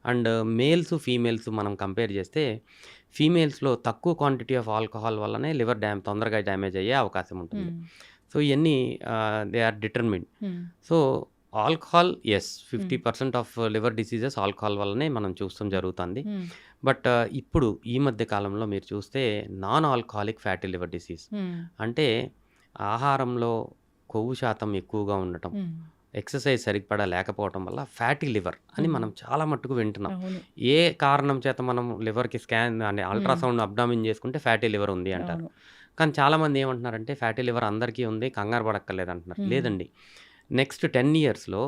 అండ్ మేల్స్, ఫీమేల్స్ మనం కంపేర్ చేస్తే ఫీమేల్స్‌లో తక్కువ క్వాంటిటీ ఆఫ్ ఆల్కహాల్ వల్లనే లివర్ తొందరగా డ్యామేజ్ అయ్యే అవకాశం ఉంటుంది. హ్మ్. సో, ఇయన్నీ దే ఆర్ డిటర్మిన్డ్. హ్మ్. సో, ఆల్కహాల్ యెస్ హ్మ్. 50% ఆఫ్ లివర్ డిసీజెస్ ఆల్కహాల్ వల్లనే మనం చూస్తాం జరుగుతుంది. హ్మ్. బట్ ఇప్పుడు ఈ మధ్య కాలంలో మీరు చూస్తే non alcoholic fatty liver disease. హ్మ్. అంటే ఆహారంలో కొవ్వు శాతం ఎక్కువగా ఉండటం, హ్మ్. ఎక్సర్సైజ్ సరిపడా లేకపోవటం వల్ల ఫ్యాటీ లివర్ అని హుహు. మనం చాలా మట్టుకు వింటున్నాం. అవును. ఏ కారణం చేత మనం లివర్‌కి స్కాన్ అంటే హ్మ్. అల్ట్రాసౌండ్ అబ్డామిన్ చేసుకుంటే ఫ్యాటీ లివర్ ఉంది అంటారు. అవును. కానీ చాలామంది ఏమంటున్నారంటే ఫ్యాటీ లివర్ అందరికీ ఉంది, కంగారు పడక్కర్లేదు అంటున్నారు. హ్మ్. లేదండి. నెక్స్ట్ 10 ఇయర్స్‌లో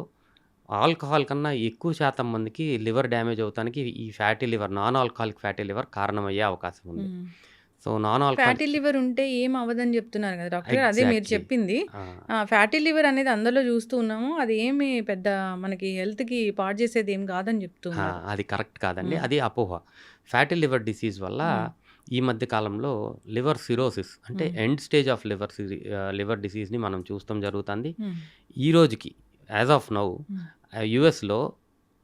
ఆల్కహాల్ కన్నా ఎక్కువ శాతం మందికి లివర్ డ్యామేజ్ అవుతానికి ఈ fatty liver, non alcoholic fatty liver కారణమయ్యే అవకాశం ఉంది. హ్మ్. So, non fatty alcoholic liver ఉంటే ఏం అవ్వదని చెప్తున్నారు కదా డాక్టర్ గారు. అదే మీరు ఎగ్జాక్ట్‌లీ. చెప్పింది. ఆ! ఫ్యాటీ లివర్ అనేది అందరిలో చూస్తూ ఉన్నాము. అది ఏమి పెద్ద మనకి హెల్త్‌కి పాడు చేసేది ఏం కాదని చెప్తూ ఆ! ఉన్నారు. అది కరెక్ట్ కాదండి. హ్మ్. అది అపోహ. ఫ్యాటీ లివర్ డిసీజ్ వల్ల హ్మ్. ఈ మధ్య కాలంలో లివర్ సిరోసిస్ అంటే హ్మ్. ఎండ్ స్టేజ్ ఆఫ్ లివర్ డిసీజ్‌ని మనం చూస్తాం జరుగుతుంది. హ్మ్. ఈ రోజుకి యాస్ ఆఫ్ నౌ హ్మ్. యూఎస్‌లో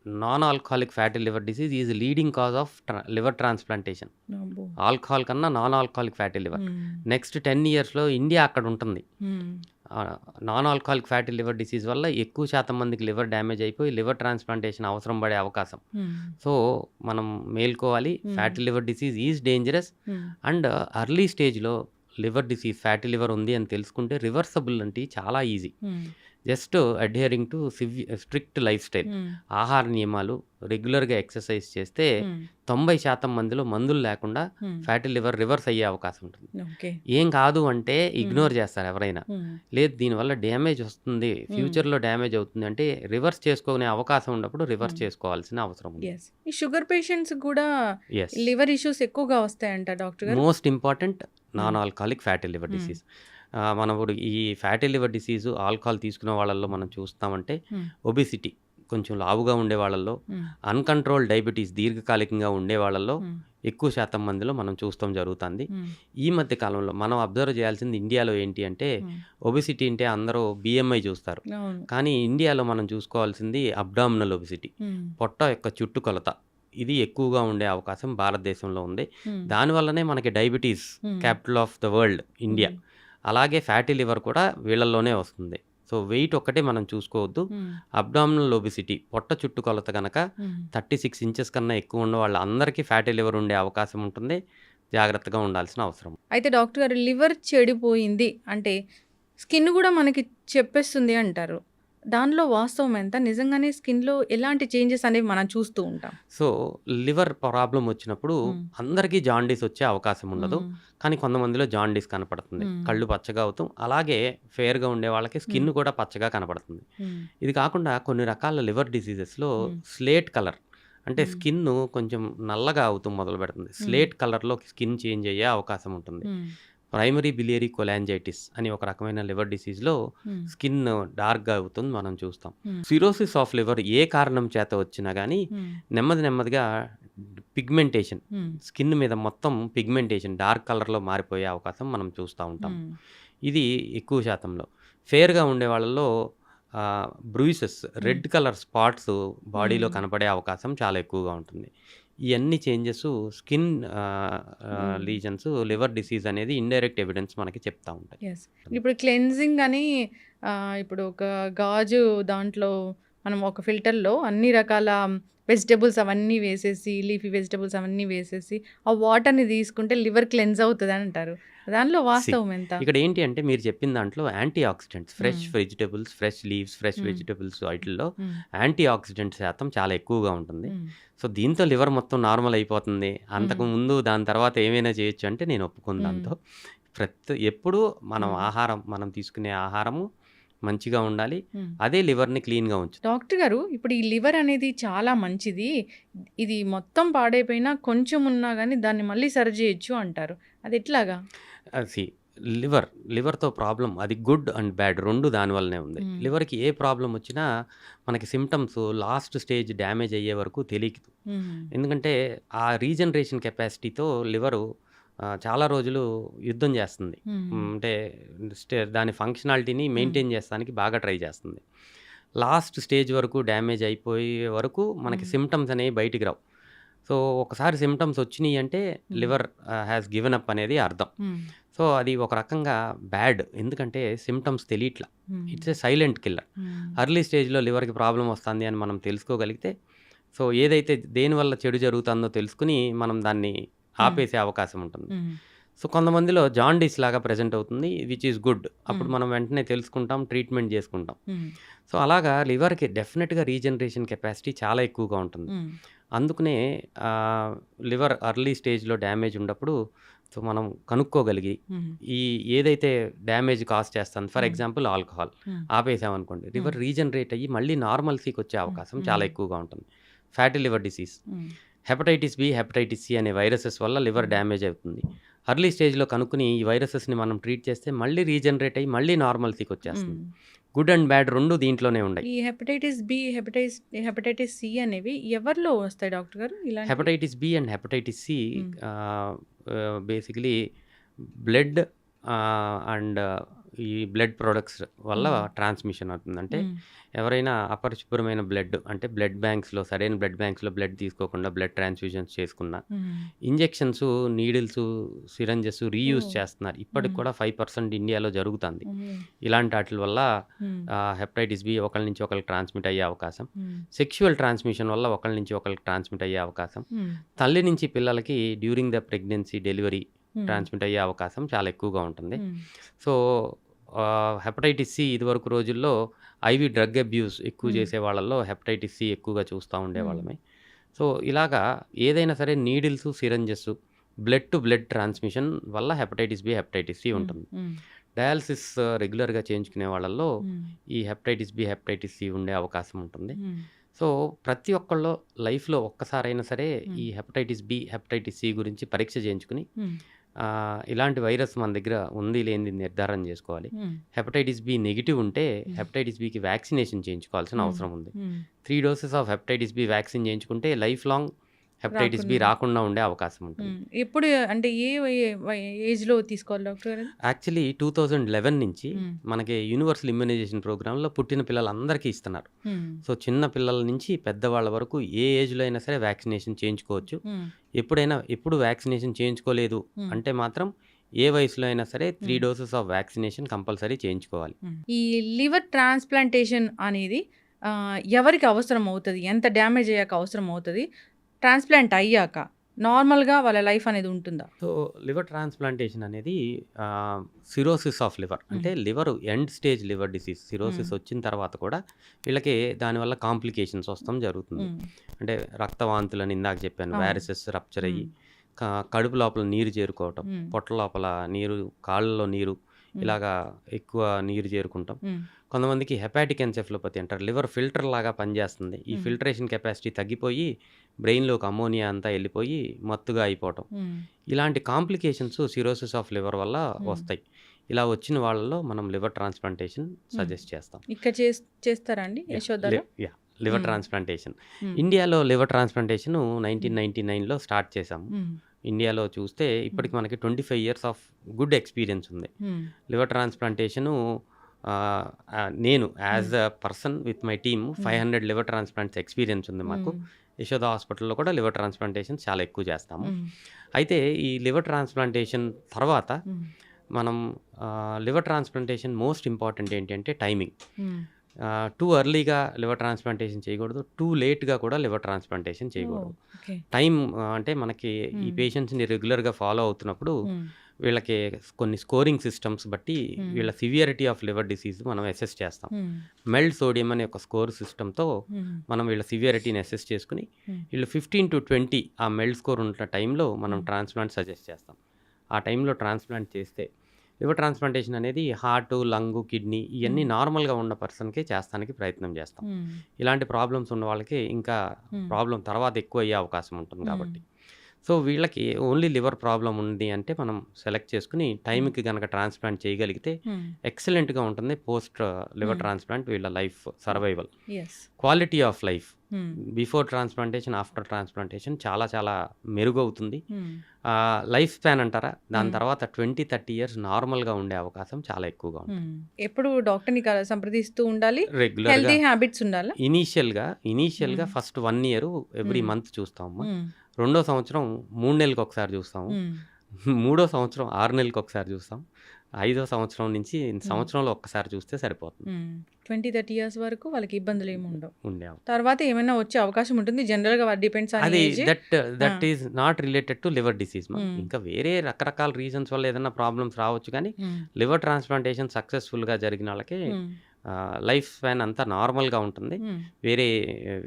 non alcoholic fatty liver disease is leading cause of liver transplantation. అబ్బో! ఆల్కహాల్ కన్నా నాన్ ఆల్కహాలిక్ ఫ్యాటీ లివర్. హ్మ్. నెక్స్ట్ 10 ఇయర్స్‌లో ఇండియా అక్కడ ఉంటుంది. హ్మ్. Non alcoholic fatty liver disease వల్ల ఎక్కువ శాతం మందికి లివర్ డ్యామేజ్ అయిపోయి లివర్ ట్రాన్స్‌ప్లాంటేషన్ అవసరం పడే అవకాశం. హ్మ్. సో, మనం మేల్కోవాలి. హ్మ్. Fatty liver disease is dangerous. హ్మ్. అండ్ ఎర్లీ స్టేజ్‌లో లివర్ డిసీజ్, ఫ్యాటీ లివర్ ఉంది అని తెలుసుకుంటే రివర్సబుల్ అంటే చాలా easy. Hmm. Just adhering to strict lifestyle. Hmm. ఆహార నియమాలు, రెగ్యులర్‌గా ఎక్సర్సైజ్ చేస్తే హ్మ్. 90% మందిలో మందులు లేకుండా హ్మ్. ఫ్యాటీ లివర్ రివర్స్ అయ్యే అవకాశం ఉంటుంది. ఓకే. ఏం కాదు అంటే హ్మ్. ఇగ్నోర్ చేస్తారు ఎవరైనా. హ్మ్. లేదు దీనివల్ల డ్యామేజ్ వస్తుంది, హ్మ్. ఫ్యూచర్‌లో డ్యామేజ్ అవుతుంది అంటే రివర్స్ చేసుకునే అవకాశం ఉన్నప్పుడు రివర్స్ హ్మ్. చేసుకోవాల్సిన అవసరం ఉంది. యెస్. ఈ షుగర్ పేషెంట్స్‌కి కూడా యెస్. లివర్ ఇష్యూస్ ఎక్కువగా వస్తాయంట డాక్టర్ గారు? మోస్ట్ ఇంపార్టెంట్ హ్మ్. నాన్ ఆల్కహాలిక్ ఫ్యాటీ లివర్ హ్మ్. డిసీజ్. మనం ఇప్పుడు ఈ ఫ్యాటీ లివర్ డిసీజ్ ఆల్కహాల్ తీసుకునే వాళ్ళలో మనం చూస్తామంటే హ్మ్. ఒబెసిటీ కొంచెం లావుగా ఉండే వాళ్ళలో, హ్మ్. అన్‌కంట్రోల్డ్ డయాబెటిస్ దీర్ఘకాలికంగా ఉండే వాళ్ళలో హ్మ్. ఎక్కువ శాతం మందిలో మనం చూస్తాం జరుగుతుంది. హ్మ్. ఈ మధ్య కాలంలో మనం అబ్జర్వ్ చేయాల్సింది ఇండియాలో ఏంటి అంటే హ్మ్. ఒబెసిటీ అంటే అందరూ బీఎంఐ చూస్తారు. అవును. కానీ ఇండియాలో మనం చూసుకోవాల్సింది అబ్డామినల్ ఒబెసిటీ. హ్మ్. పొట్ట యొక్క చుట్టుకొలత. ఇది ఎక్కువగా ఉండే అవకాశం భారతదేశంలో ఉంది. హ్మ్. దానివల్లనే మనకి డయాబెటిస్ హ్మ్. Capital of the world India. హ్మ్. అలాగే ఫ్యాటీ లివర్ కూడా వీళ్ళలోనే వస్తుంది. సో, వెయిట్ ఒక్కటే మనం చూసుకోవద్దు. హ్మ్. అబ్డామినల్ ఒబెసిటీ పొట్ట చుట్టుకొలత గనక హ్మ్. 36 ఇంచెస్ కన్నా ఎక్కువ ఉన్న వాళ్ళందరికీ ఫ్యాటీ లివర్ ఉండే అవకాశం ఉంటుంది. జాగ్రత్తగా ఉండాల్సిన అవసరం. అయితే డాక్టర్ గారు లివర్ చెడిపోయింది అంటే స్కిన్ గూడా మనకి చెప్పేస్తుంది అంటారు. దానిలో వాస్తవం ఎంత? నిజంగానే స్కిన్‌లో ఎలాంటి చేంజెస్ అనేవి మనం చూస్తూ ఉంటాం? సో, లివర్ ప్రాబ్లమ్ వచ్చినప్పుడు హ్మ్. అందరికీ జాండీస్ వచ్చే అవకాశం ఉండదు. హ్మ్. కానీ కొంతమందిలో జాండీస్ కనపడుతుంది. హ్మ్. కళ్ళు పచ్చగా అవుతాం. అలాగే ఫెయిర్‌గా ఉండే వాళ్ళకి హ్మ్. స్కిన్ కూడా పచ్చగా కనపడుతుంది. హ్మ్. ఇది కాకుండా కొన్ని రకాల లివర్ డిసీజెస్‌లో హ్మ్. స్లేట్ కలర్ అంటే హ్మ్. స్కిన్ను కొంచెం నల్లగా అవుతూ మొదలుపెడుతుంది. హ్మ్. స్లేట్ కలర్‌లో స్కిన్ చేంజ్ అయ్యే అవకాశం ఉంటుంది. హ్మ్. ప్రైమరీ బిలియరీ కొలాంజైటిస్ అని ఒక రకమైన లివర్ డిసీజ్లో స్కిన్ డార్క్గా అవుతుంది మనం చూస్తాం. సిరోసిస్ ఆఫ్ లివర్ ఏ కారణం చేత వచ్చినా కానీ నెమ్మదిగా పిగ్మెంటేషన్, స్కిన్ మీద మొత్తం పిగ్మెంటేషన్ డార్క్ కలర్లో మారిపోయే అవకాశం మనం చూస్తూ ఉంటాం. ఇది ఎక్కువ శాతంలో. ఫేర్గా ఉండే వాళ్ళలో బ్రూయిసెస్, రెడ్ కలర్ స్పాట్స్ బాడీలో కనపడే అవకాశం చాలా ఎక్కువగా ఉంటుంది. ఇవన్నీ changes skin lesions liver disease అనేది ఇండైరెక్ట్ ఎవిడెన్స్ మనకి చెప్తా ఉంటాయి. ఇప్పుడు క్లెన్జింగ్ అని ఇప్పుడు ఒక గాజు దాంట్లో మనం ఒక ఫిల్టర్లో అన్ని రకాల వెజిటబుల్స్ అవన్నీ వేసేసి, లీఫీ వెజిటబుల్స్ అవన్నీ వేసేసి ఆ వాటర్ని తీసుకుంటే లివర్ క్లెన్స్ అవుతుంది అని అంటారు. దానిలో వాస్తవం ఎంత? ఇక్కడ ఏంటి అంటే మీరు చెప్పిన దాంట్లో antioxidants, fresh vegetables, fresh leaves, fresh vegetables వాటిల్లో యాంటీ ఆక్సిడెంట్ శాతం చాలా ఎక్కువగా ఉంటుంది. సో దీంతో లివర్ మొత్తం నార్మల్ అయిపోతుంది. అంతకు ముందు దాని తర్వాత ఏమైనా చేయొచ్చు అంటే నేను ఒప్పుకున్న దాంతో. ఎప్పుడు మనం తీసుకునే ఆహారము మంచిగా ఉండాలి. అదే లివర్ని క్లీన్గా ఉంచు. డాక్టర్ గారు, ఇప్పుడు ఈ లివర్ అనేది చాలా మంచిది, ఇది మొత్తం పాడైపోయినా కొంచెం ఉన్నా కానీ దాన్ని మళ్ళీ సరి చేయొచ్చు అంటారు. అది ఎట్లాగా? లివర్తో ప్రాబ్లం అది గుడ్ అండ్ బ్యాడ్ రెండు దానివల్లనే ఉంది. లివర్కి ఏ ప్రాబ్లం వచ్చినా మనకి సిమ్టమ్స్ లాస్ట్ స్టేజ్ డ్యామేజ్ అయ్యే వరకు తెలియదు. ఎందుకంటే ఆ రీజనరేషన్ కెపాసిటీతో లివరు చాలా రోజులు యుద్ధం చేస్తుంది. అంటే దాని ఫంక్షనాలిటీని మెయింటైన్ చేస్తానికి బాగా ట్రై చేస్తుంది. లాస్ట్ స్టేజ్ వరకు డ్యామేజ్ అయిపోయే వరకు మనకి సిమ్టమ్స్ అనేవి బయటికి రావు. సో ఒకసారి సిమ్టమ్స్ వచ్చినాయి అంటే లివర్ హ్యాస్ గివెన్ అప్ అనేది అర్థం. సో అది ఒక రకంగా బ్యాడ్, ఎందుకంటే సిమ్టమ్స్ తెలియట్లా. It's a silent killer. Early స్టేజ్లో లివర్కి ప్రాబ్లం వస్తుంది అని మనం తెలుసుకోగలిగితే, సో ఏదైతే దేనివల్ల చెడు జరుగుతుందో తెలుసుకుని మనం దాన్ని ఆపేసే అవకాశం ఉంటుంది. సో కొంతమందిలో జాండీస్ లాగా ప్రజెంట్ అవుతుంది, విచ్ ఈస్ గుడ్. అప్పుడు మనం వెంటనే తెలుసుకుంటాం, ట్రీట్మెంట్ చేసుకుంటాం. సో అలాగా లివర్కి డెఫినెట్గా రీజనరేషన్ కెపాసిటీ చాలా ఎక్కువగా ఉంటుంది. అందుకనే లివర్ అర్లీ స్టేజ్లో డ్యామేజ్ ఉన్నప్పుడు సో మనం కనుక్కోగలిగి ఈ ఏదైతే డ్యామేజ్ కాజ్ చేస్తుంది, ఫర్ ఎగ్జాంపుల్ ఆల్కహాల్ ఆపేసామనుకోండి, లివర్ రీజనరేట్ అయ్యి మళ్ళీ నార్మల్సీకి వచ్చే అవకాశం చాలా ఎక్కువగా ఉంటుంది. Fatty liver disease, hepatitis B, hepatitis C అనే వైరసెస్ వల్ల లివర్ డ్యామేజ్ అవుతుంది. అర్లీ స్టేజ్లో కనుక్కుని ఈ వైరసెస్ని మనం ట్రీట్ చేస్తే మళ్ళీ రీజనరేట్ అయ్యి మళ్ళీ నార్మల్సీకి వచ్చేస్తుంది. గుడ్ అండ్ బ్యాడ్ రెండు దీంట్లోనే ఉన్నాయి. ఈ హెపటైటిస్ బి, హెపటైటిస్ సి అనేవి ఎవరిలో వస్తాయి డాక్టర్ గారు? Hepatitis B and hepatitis C basically blood and ఈ బ్లడ్ ప్రొడక్ట్స్ వల్ల ట్రాన్స్మిషన్ అవుతుంది. అంటే ఎవరైనా అపరిశుభ్రమైన బ్లడ్, అంటే బ్లడ్ బ్యాంక్స్లో సరైన బ్లడ్ బ్యాంక్స్లో బ్లడ్ తీసుకోకుండా బ్లడ్ ట్రాన్స్ఫ్యూజన్స్ చేసుకున్న, ఇంజెక్షన్స్, నీడిల్స్, సిరంజెస్ రీయూజ్ చేస్తున్నారు. ఇప్పటికి కూడా 5% ఇండియాలో జరుగుతుంది. ఇలాంటి వాటి వల్ల హెపటైటిస్ బి ఒకరి నుంచి ఒకరికి ట్రాన్స్మిట్ అయ్యే అవకాశం, సెక్షువల్ ట్రాన్స్మిషన్ వల్ల ఒకరి నుంచి ఒకరికి ట్రాన్స్మిట్ అయ్యే అవకాశం, తల్లి నుంచి పిల్లలకి during the pregnancy, delivery transmit అయ్యే అవకాశం చాలా ఎక్కువగా ఉంటుంది. సో హెపటైటిస్ సి ఇదివరకు రోజుల్లో ఐవి డ్రగ్ అబ్యూస్ ఎక్కువ చేసే వాళ్ళల్లో హెపటైటిస్ సి ఎక్కువగా చూస్తూ ఉండేవాళ్ళమే. సో ఇలాగా ఏదైనా సరే needles, syringes, blood to blood transmission వల్ల హెపటైటిస్ బి, హెపటైటిస్ సి ఉంటుంది. డయాలసిస్ రెగ్యులర్గా చేయించుకునే వాళ్ళల్లో ఈ హెపటైటిస్ బి, హెపటైటిస్ సి ఉండే అవకాశం ఉంటుంది. సో ప్రతి ఒక్కళ్ళు లైఫ్లో ఒక్కసారైనా సరే ఈ హెపటైటిస్ బి, హెపటైటిస్ సి గురించి పరీక్ష చేయించుకుని ఇలాంటి వైరస్ మన దగ్గర ఉంది లేనిది నిర్ధారణ చేసుకోవాలి. హెపటైటిస్ బి నెగిటివ్ ఉంటే హెపటైటిస్ బికి వ్యాక్సినేషన్ చేయించుకోవాల్సిన అవసరం ఉంది. 3 doses of hepatitis B vaccine చేయించుకుంటే లైఫ్ లాంగ్ హెపటైటిస్ బి రాకుండా ఉండే అవకాశం ఉంటుంది. ఎప్పుడు అంటే ఏ ఏజ్లో తీసుకోవాలి డాక్టర్ గారు? యాక్చువల్లీ 2011 నుంచి మనకి యూనివర్సల్ ఇమ్యునైజేషన్ ప్రోగ్రాంలో పుట్టిన పిల్లలందరికీ ఇస్తున్నారు. సో చిన్న పిల్లల నుంచి పెద్దవాళ్ళ వరకు ఏ ఏజ్లో అయినా సరే వ్యాక్సినేషన్ చేయించుకోవచ్చు. ఎప్పుడు వ్యాక్సినేషన్ చేయించుకోలేదు అంటే మాత్రం ఏ వయసులో అయినా సరే 3 డోసెస్ ఆఫ్ వ్యాక్సినేషన్ కంపల్సరీ చేయించుకోవాలి. ఈ లివర్ ట్రాన్స్ప్లాంటేషన్ అనేది ఎవరికి అవసరం అవుతుంది, ఎంత డ్యామేజ్ అయ్యాక అవసరం అవుతుంది, ట్రాన్స్ప్లాంట్ అయ్యాక నార్మల్గా వాళ్ళ లైఫ్ అనేది ఉంటుందా? సో లివర్ ట్రాన్స్ప్లాంటేషన్ అనేది సిరోసిస్ ఆఫ్ లివర్, అంటే liver end stage liver disease. Cirrhosis వచ్చిన తర్వాత కూడా వీళ్ళకి దానివల్ల కాంప్లికేషన్స్ వస్తాం జరుగుతుంది. అంటే రక్తవాంతులని ఇందాక చెప్పాను, వైరసెస్ రప్చర్ అయ్యి కడుపు లోపల నీరు చేరుకోవటం, పొట్ట లోపల నీరు, కాళ్ళలో నీరు, ఇలాగా ఎక్కువ నీరు చేరుకుంటాం. కొంతమందికి హెపాటిక్ ఎన్సెఫలోపతి అంటారు. లివర్ ఫిల్టర్ లాగా పనిచేస్తుంది. ఈ ఫిల్టరేషన్ కెపాసిటీ తగ్గిపోయి బ్రెయిన్‌లోకి అమ్మోనియా అంతా ఎళ్ళిపోయి మత్తుగా అయిపోవటం. ఇలాంటి కాంప్లికేషన్స్ సిరోసిస్ ఆఫ్ లివర్ వల్ల వస్తాయి. ఇలా వచ్చిన వాళ్ళలో మనం లివర్ ట్రాన్స్‌ప్లాంటేషన్ సజెస్ట్ చేస్తాం. ఇక్కడ చేస్తారా అండి యశోదలో? Liver transplantation. ఇండియాలో లివర్ ట్రాన్స్‌ప్లాంటేషన్ 1999లో స్టార్ట్ చేశాము. ఇండియాలో చూస్తే ఇప్పటికి మనకి 25 ఇయర్స్ ఆఫ్ గుడ్ ఎక్స్‌పీరియన్స్ ఉంది. లివర్ ట్రాన్స్‌ప్లాంటేషను నేను as a person with my team 500 liver transplants experience ఉంది మాకు. యశోద హాస్పిటల్‌లో కూడా లివర్ ట్రాన్స్‌ప్లాంటేషన్ చాలా ఎక్కువ చేస్తాము. అయితే ఈ లివర్ ట్రాన్స్‌ప్లాంటేషన్ తర్వాత మనం లివర్ ట్రాన్స్‌ప్లాంటేషన్ మోస్ట్ ఇంపార్టెంట్ ఏంటంటే టైమింగ్. టూ ఎర్లీగా లివర్ ట్రాన్స్‌ప్లాంటేషన్ చేయకూడదు. టూ లేట్‌గా కూడా లివర్ ట్రాన్స్‌ప్లాంటేషన్ చేయకూడదు. టైం అంటే మనకి ఈ పేషెంట్స్‌ని రెగ్యులర్‌గా ఫాలో అవుతున్నప్పుడు వీళ్ళకి కొన్ని స్కోరింగ్ సిస్టమ్స్ బట్టి వీళ్ళ సివియరిటీ ఆఫ్ లివర్ డిసీజ్ మనం అసెస్ చేస్తాం. మెల్డ్ సోడియం అనే ఒక స్కోర్ సిస్టమ్తో మనం వీళ్ళ సివియరిటీని అసెస్ చేసుకుని వీళ్ళు 15 to 20 ఆ మెల్డ్ స్కోర్ ఉన్న టైంలో మనం ట్రాన్స్‌ప్లాంట్ సజెస్ట్ చేస్తాం. ఆ టైంలో ట్రాన్స్‌ప్లాంట్ చేస్తే లివర్ ట్రాన్స్‌ప్లాంటేషన్ అనేది హార్ట్, లంగ్, కిడ్నీ ఇవన్నీ నార్మల్‌గా ఉన్న పర్సన్‌కే చేస్తానికి ప్రయత్నం చేస్తాం. ఇలాంటి ప్రాబ్లమ్స్ ఉన్న వాళ్ళకి ఇంకా ప్రాబ్లం తర్వాత ఎక్కువ అయ్యే అవకాశం ఉంటుంది కాబట్టి. సో వీళ్ళకి ఓన్లీ లివర్ ప్రాబ్లం ఉంది అంటే మనం సెలెక్ట్ చేసుకుని టైంకి కనుక ట్రాన్స్‌ప్లాంట్ చేయగలిగితే ఎక్సలెంట్‌గా ఉంటుంది పోస్ట్ లివర్ ట్రాన్స్‌ప్లాంట్ వీళ్ళ life survival. Quality of life before transplantation, after transplantation చాలా చాలా మెరుగవుతుంది. లైఫ్ స్పాన్ అంటారా, దాని తర్వాత 20-30 ఇయర్స్ నార్మల్‌గా ఉండే అవకాశం చాలా ఎక్కువగా ఉంటుంది. ఎప్పుడు డాక్టర్‌ని సంప్రదిస్తూ ఉండాలి. రెగ్యులర్‌గా హెల్తీ హ్యాబిట్స్ ఉండాలా? ఇనీషియల్‌గా ఫస్ట్ 1 ఇయర్ ఎవ్రీ మంత్ చూస్తాము. రెండో సంవత్సరం 3 నెలలకు ఒకసారి చూస్తాము. మూడో సంవత్సరం 6 నెలలకు ఒకసారి చూస్తాం. ఐదో సంవత్సరం నుంచి సంవత్సరంలో ఒక్కసారి చూస్తే సరిపోతుంది. 20-30 ఇయర్స్ వరకు వాళ్ళకి ఇబ్బందులు ఏమి ఉండవు. ఉండే తర్వాత ఏమైనా వచ్చే అవకాశం ఉంటుంది. జనరల్‌గా డిపెండ్స్ ఆన్ అది age. That is not related to liver disease. ఇంకా వేరే రకరకాల రీజన్స్ వల్ల ఏదైనా ప్రాబ్లమ్స్ రావచ్చు, కానీ లివర్ ట్రాన్స్‌ప్లాంటేషన్ సక్సెస్ఫుల్‌గా జరిగిన వాళ్ళకి లైఫ్ స్పాన్ అంతా నార్మల్‌గా ఉంటుంది. వేరే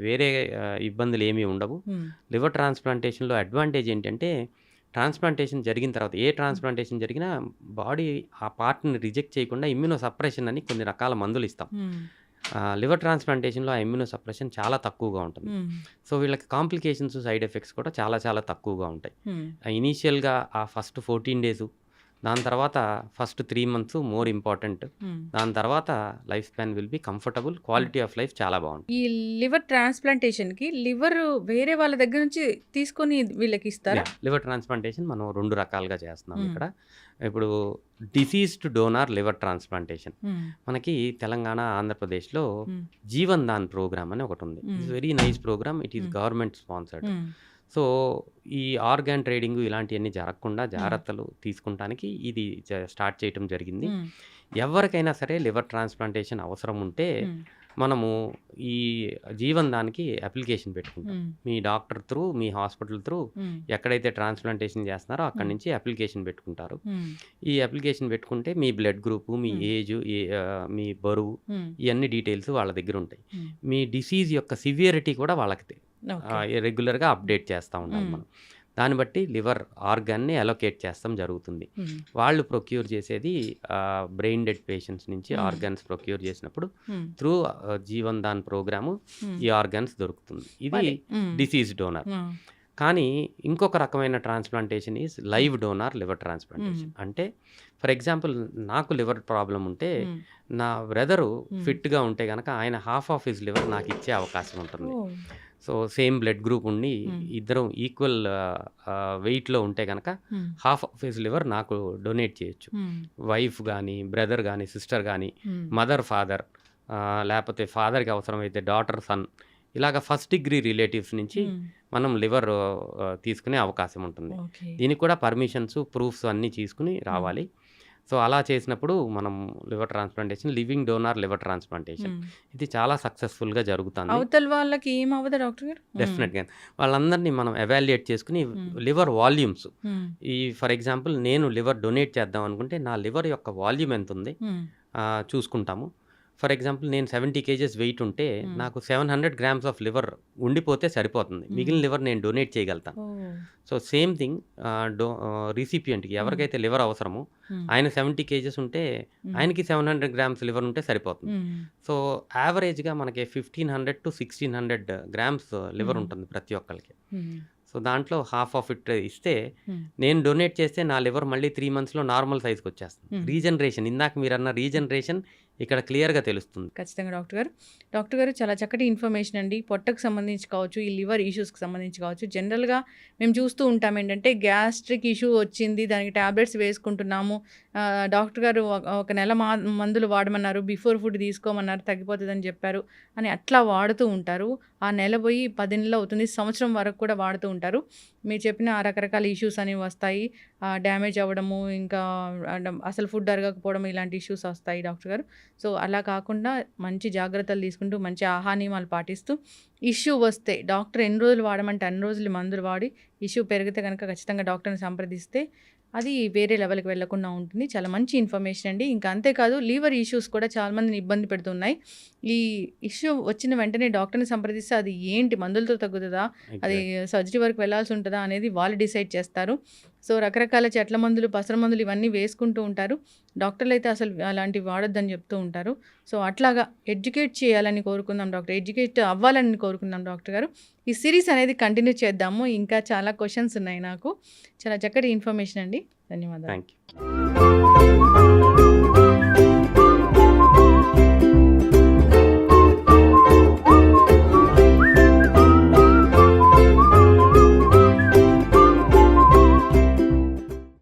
వేరే ఇబ్బందులు ఏమీ ఉండవు. లివర్ ట్రాన్స్‌ప్లాంటేషన్‌లో అడ్వాంటేజ్ ఏంటంటే ట్రాన్స్‌ప్లాంటేషన్ జరిగిన తర్వాత ఏ ట్రాన్స్‌ప్లాంటేషన్ జరిగినా బాడీ ఆ పార్ట్‌ని రిజెక్ట్ చేయకుండా ఇమ్యూనో సప్రెషన్ అని కొన్ని రకాల మందులు ఇస్తాం. లివర్ ట్రాన్స్‌ప్లాంటేషన్‌లో ఆ ఇమ్యూనో సప్రెషన్ చాలా తక్కువగా ఉంటుంది. సో వీళ్ళకి కాంప్లికేషన్స్, సైడ్ ఎఫెక్ట్స్ కూడా చాలా చాలా తక్కువగా ఉంటాయి. ఇనీషియల్‌గా ఆ ఫస్ట్ 14 డేస్, దాని తర్వాత ఫస్ట్ 3 మంత్స్ మోర్ ఇంపార్టెంట్. దాని తర్వాత life span will be comfortable, quality of life చాలా బాగుంటుంది. ఈ లివర్ ట్రాన్స్‌ప్లాంటేషన్‌కి లివర్ వేరే వాళ్ళ దగ్గర నుంచి తీసుకొని వీళ్ళకి ఇస్తారా? లివర్ ట్రాన్స్‌ప్లాంటేషన్ మనం 2 రకాలుగా చేస్తున్నాం ఇక్కడ. ఇప్పుడు డిసీజ్డ్ డోనార్ లివర్ ట్రాన్స్‌ప్లాంటేషన్ మనకి తెలంగాణ, ఆంధ్రప్రదేశ్లో జీవన్ దాన్ ప్రోగ్రామ్ అని ఒకటి ఉంది. It's very nice programme. It is government sponsored. So ఈ ఆర్గాన్ ట్రేడింగ్ ఇలాంటివన్నీ జరగకుండా జాగ్రత్తలు తీసుకుంటానికి ఇది స్టార్ట్ చేయటం జరిగింది. ఎవరికైనా సరే లివర్ ట్రాన్స్‌ప్లాంటేషన్ అవసరం ఉంటే మనము ఈ జీవన్ దానికి అప్లికేషన్ పెట్టుకుంటాం. మీ డాక్టర్ త్రూ, మీ హాస్పిటల్ త్రూ ఎక్కడైతే ట్రాన్స్‌ప్లాంటేషన్ చేస్తున్నారో అక్కడి నుంచి అప్లికేషన్ పెట్టుకుంటారు. ఈ అప్లికేషన్ పెట్టుకుంటే మీ బ్లడ్ గ్రూపు, మీ ఏజ్, మీ బరువు ఇవన్నీ డీటెయిల్స్ వాళ్ళ దగ్గర ఉంటాయి. మీ డిసీజ్ యొక్క సివియరిటీ కూడా వాళ్ళకి రెగ్యులర్‌గా అప్డేట్ చేస్తూ ఉండాలి మనం. దాన్ని బట్టి లివర్ ఆర్గాన్ని అలొకేట్ చేస్తాం జరుగుతుంది. వాళ్ళు ప్రొక్యూర్ చేసేది బ్రెయిన్ డెడ్ పేషెంట్స్ నుంచి ఆర్గాన్స్ ప్రొక్యూర్ చేసినప్పుడు త్రూ జీవన్ దాన్ ప్రోగ్రాము ఈ ఆర్గాన్స్ దొరుకుతుంది. ఇది డిసీజ్ డోనర్. కానీ ఇంకొక రకమైన transplantation is live donor liver transplantation. అంటే ఫర్ ఎగ్జాంపుల్ నాకు లివర్ ప్రాబ్లం ఉంటే నా బ్రదరు ఫిట్‌గా ఉంటే కనుక ఆయన హాఫ్ ఆఫ్ హిజ్ లివర్ నాకు ఇచ్చే అవకాశం ఉంటుంది. సో సేమ్ బ్లడ్ గ్రూప్ ఉండి ఇద్దరం ఈక్వల్ వెయిట్లో ఉంటే కనుక హాఫ్ ఆఫ్ హిజ్ లివర్ నాకు డొనేట్ చేయొచ్చు. వైఫ్ కానీ, బ్రదర్ కానీ, సిస్టర్ కానీ, మదర్, ఫాదర్, లేకపోతే ఫాదర్కి అవసరమైతే డాటర్, సన్, ఇలాగ ఫస్ట్ డిగ్రీ రిలేటివ్స్ నుంచి మనం లివర్ తీసుకునే అవకాశం ఉంటుంది. దీనికి కూడా పర్మిషన్స్, ప్రూఫ్స్ అన్నీ తీసుకుని రావాలి. సో అలా చేసినప్పుడు మనం liver transplantation, living donor liver transplantation ఇది చాలా సక్సెస్‌ఫుల్‌గా జరుగుతుంది. అవతల వాళ్ళకి ఏం అవ్వదా డాక్టర్ గారు? డెఫినెట్‌గా వాళ్ళందరినీ మనం ఎవాల్యుయేట్ చేసుకుని లివర్ వాల్యూమ్స్, ఈ ఫర్ ఎగ్జాంపుల్ నేను లివర్ డొనేట్ చేద్దాం అనుకుంటే నా లివర్ యొక్క వాల్యూమ్ ఎంత ఉంది చూసుకుంటాము. ఫర్ ఎగ్జాంపుల్ నేను 70 కేజెస్ వెయిట్ ఉంటే మ్మ్. నాకు 700 గ్రామ్స్ ఆఫ్ లివర్ ఉండిపోతే సరిపోతుంది. మ్మ్. మిగిలిన లివర్ నేను డొనేట్ చేయగలుగుతాను. ఓ. సో సేమ్ థింగ్ రిసిపియంట్కి మ్మ్. ఎవరికైతే లివర్ అవసరమో మ్మ్. ఆయన 70 కేజెస్ ఉంటే మ్మ్. ఆయనకి 700 గ్రామ్స్ లివర్ ఉంటే సరిపోతుంది. మ్మ్. సో యావరేజ్గా మనకి 1500 to 1600 గ్రామ్స్ లివర్ మ్మ్. ఉంటుంది ప్రతి ఒక్కరికి. మ్మ్. సో దాంట్లో హాఫ్ ఆఫ్ ఇట్ ఇస్తే మ్మ్. నేను డొనేట్ చేస్తే నా లివర్ మళ్ళీ 3 మంత్స్లో నార్మల్ సైజ్కి వచ్చేస్తుంది. మ్మ్. రీజనరేషన్, ఇందాక మీరు అన్న రీజనరేషన్ ఇక్కడ క్లియర్గా తెలుస్తుంది. ఖచ్చితంగా డాక్టర్ గారు చాలా చక్కటి ఇన్ఫర్మేషన్ అండి. పొట్టకు సంబంధించి కావచ్చు, ఈ లివర్ ఇష్యూస్కి సంబంధించి కావచ్చు, జనరల్గా మేము చూస్తూ ఉంటాం ఏంటంటే గ్యాస్ట్రిక్ ఇష్యూ వచ్చింది, దానికి ట్యాబ్లెట్స్ వేసుకుంటున్నాము, డాక్టర్ గారు ఒక నెల మందులు వాడమన్నారు, బిఫోర్ ఫుడ్ తీసుకోమన్నారు, తగ్గిపోతుందని చెప్పారు అని అట్లా వాడుతూ ఉంటారు. ఆ నెల పోయి 10 నెలలు అవుతుంది, సంవత్సరం వరకు కూడా వాడుతూ ఉంటారు. మీరు చెప్పిన ఆ రకరకాల ఇష్యూస్ అనేవి వస్తాయి, డ్యామేజ్ అవ్వడము, ఇంకా అసలు ఫుడ్ అరగకపోవడం, ఇలాంటి ఇష్యూస్ వస్తాయి డాక్టర్ గారు. సో అలా కాకుండా మంచి జాగ్రత్తలు తీసుకుంటూ మంచి ఆహార నియమాలు పాటిస్తూ ఇష్యూ వస్తే డాక్టర్ ఎన్ని రోజులు వాడమంటే అన్ని రోజులు మందులు వాడి ఇష్యూ పెరిగితే కనుక ఖచ్చితంగా డాక్టర్ని సంప్రదిస్తే అది వేరే లెవెల్కి వెళ్లకుండా ఉంటుంది. చాలా మంచి ఇన్ఫర్మేషన్ అండి. ఇంకా అంతేకాదు లివర్ ఇష్యూస్ కూడా చాలామందిని ఇబ్బంది పెడుతున్నాయి. ఈ ఇష్యూ వచ్చిన వెంటనే డాక్టర్ని సంప్రదిస్తే అది ఏంటి, మందులతో తగ్గుతుందా, అది సర్జరీ వరకు వెళ్ళాల్సి ఉంటుందా అనేది వాళ్ళు డిసైడ్ చేస్తారు. సో రకరకాల చెట్ల మందులు, పసర మందులు ఇవన్నీ వేసుకుంటూ ఉంటారు. డాక్టర్లు అయితే అసలు అలాంటివి వాడొద్దని చెప్తూ ఉంటారు. సో అట్లాగా ఎడ్యుకేట్ చేయాలని కోరుకుందాం డాక్టర్, ఎడ్యుకేట్ అవ్వాలని కోరుకుందాం డాక్టర్ గారు. ఈ సిరీస్ అనేది కంటిన్యూ చేద్దాము. ఇంకా చాలా క్వశ్చన్స్ ఉన్నాయి నాకు. చాలా చక్కటి ఇన్ఫర్మేషన్ అండి. ధన్యవాదాలు. Thank you.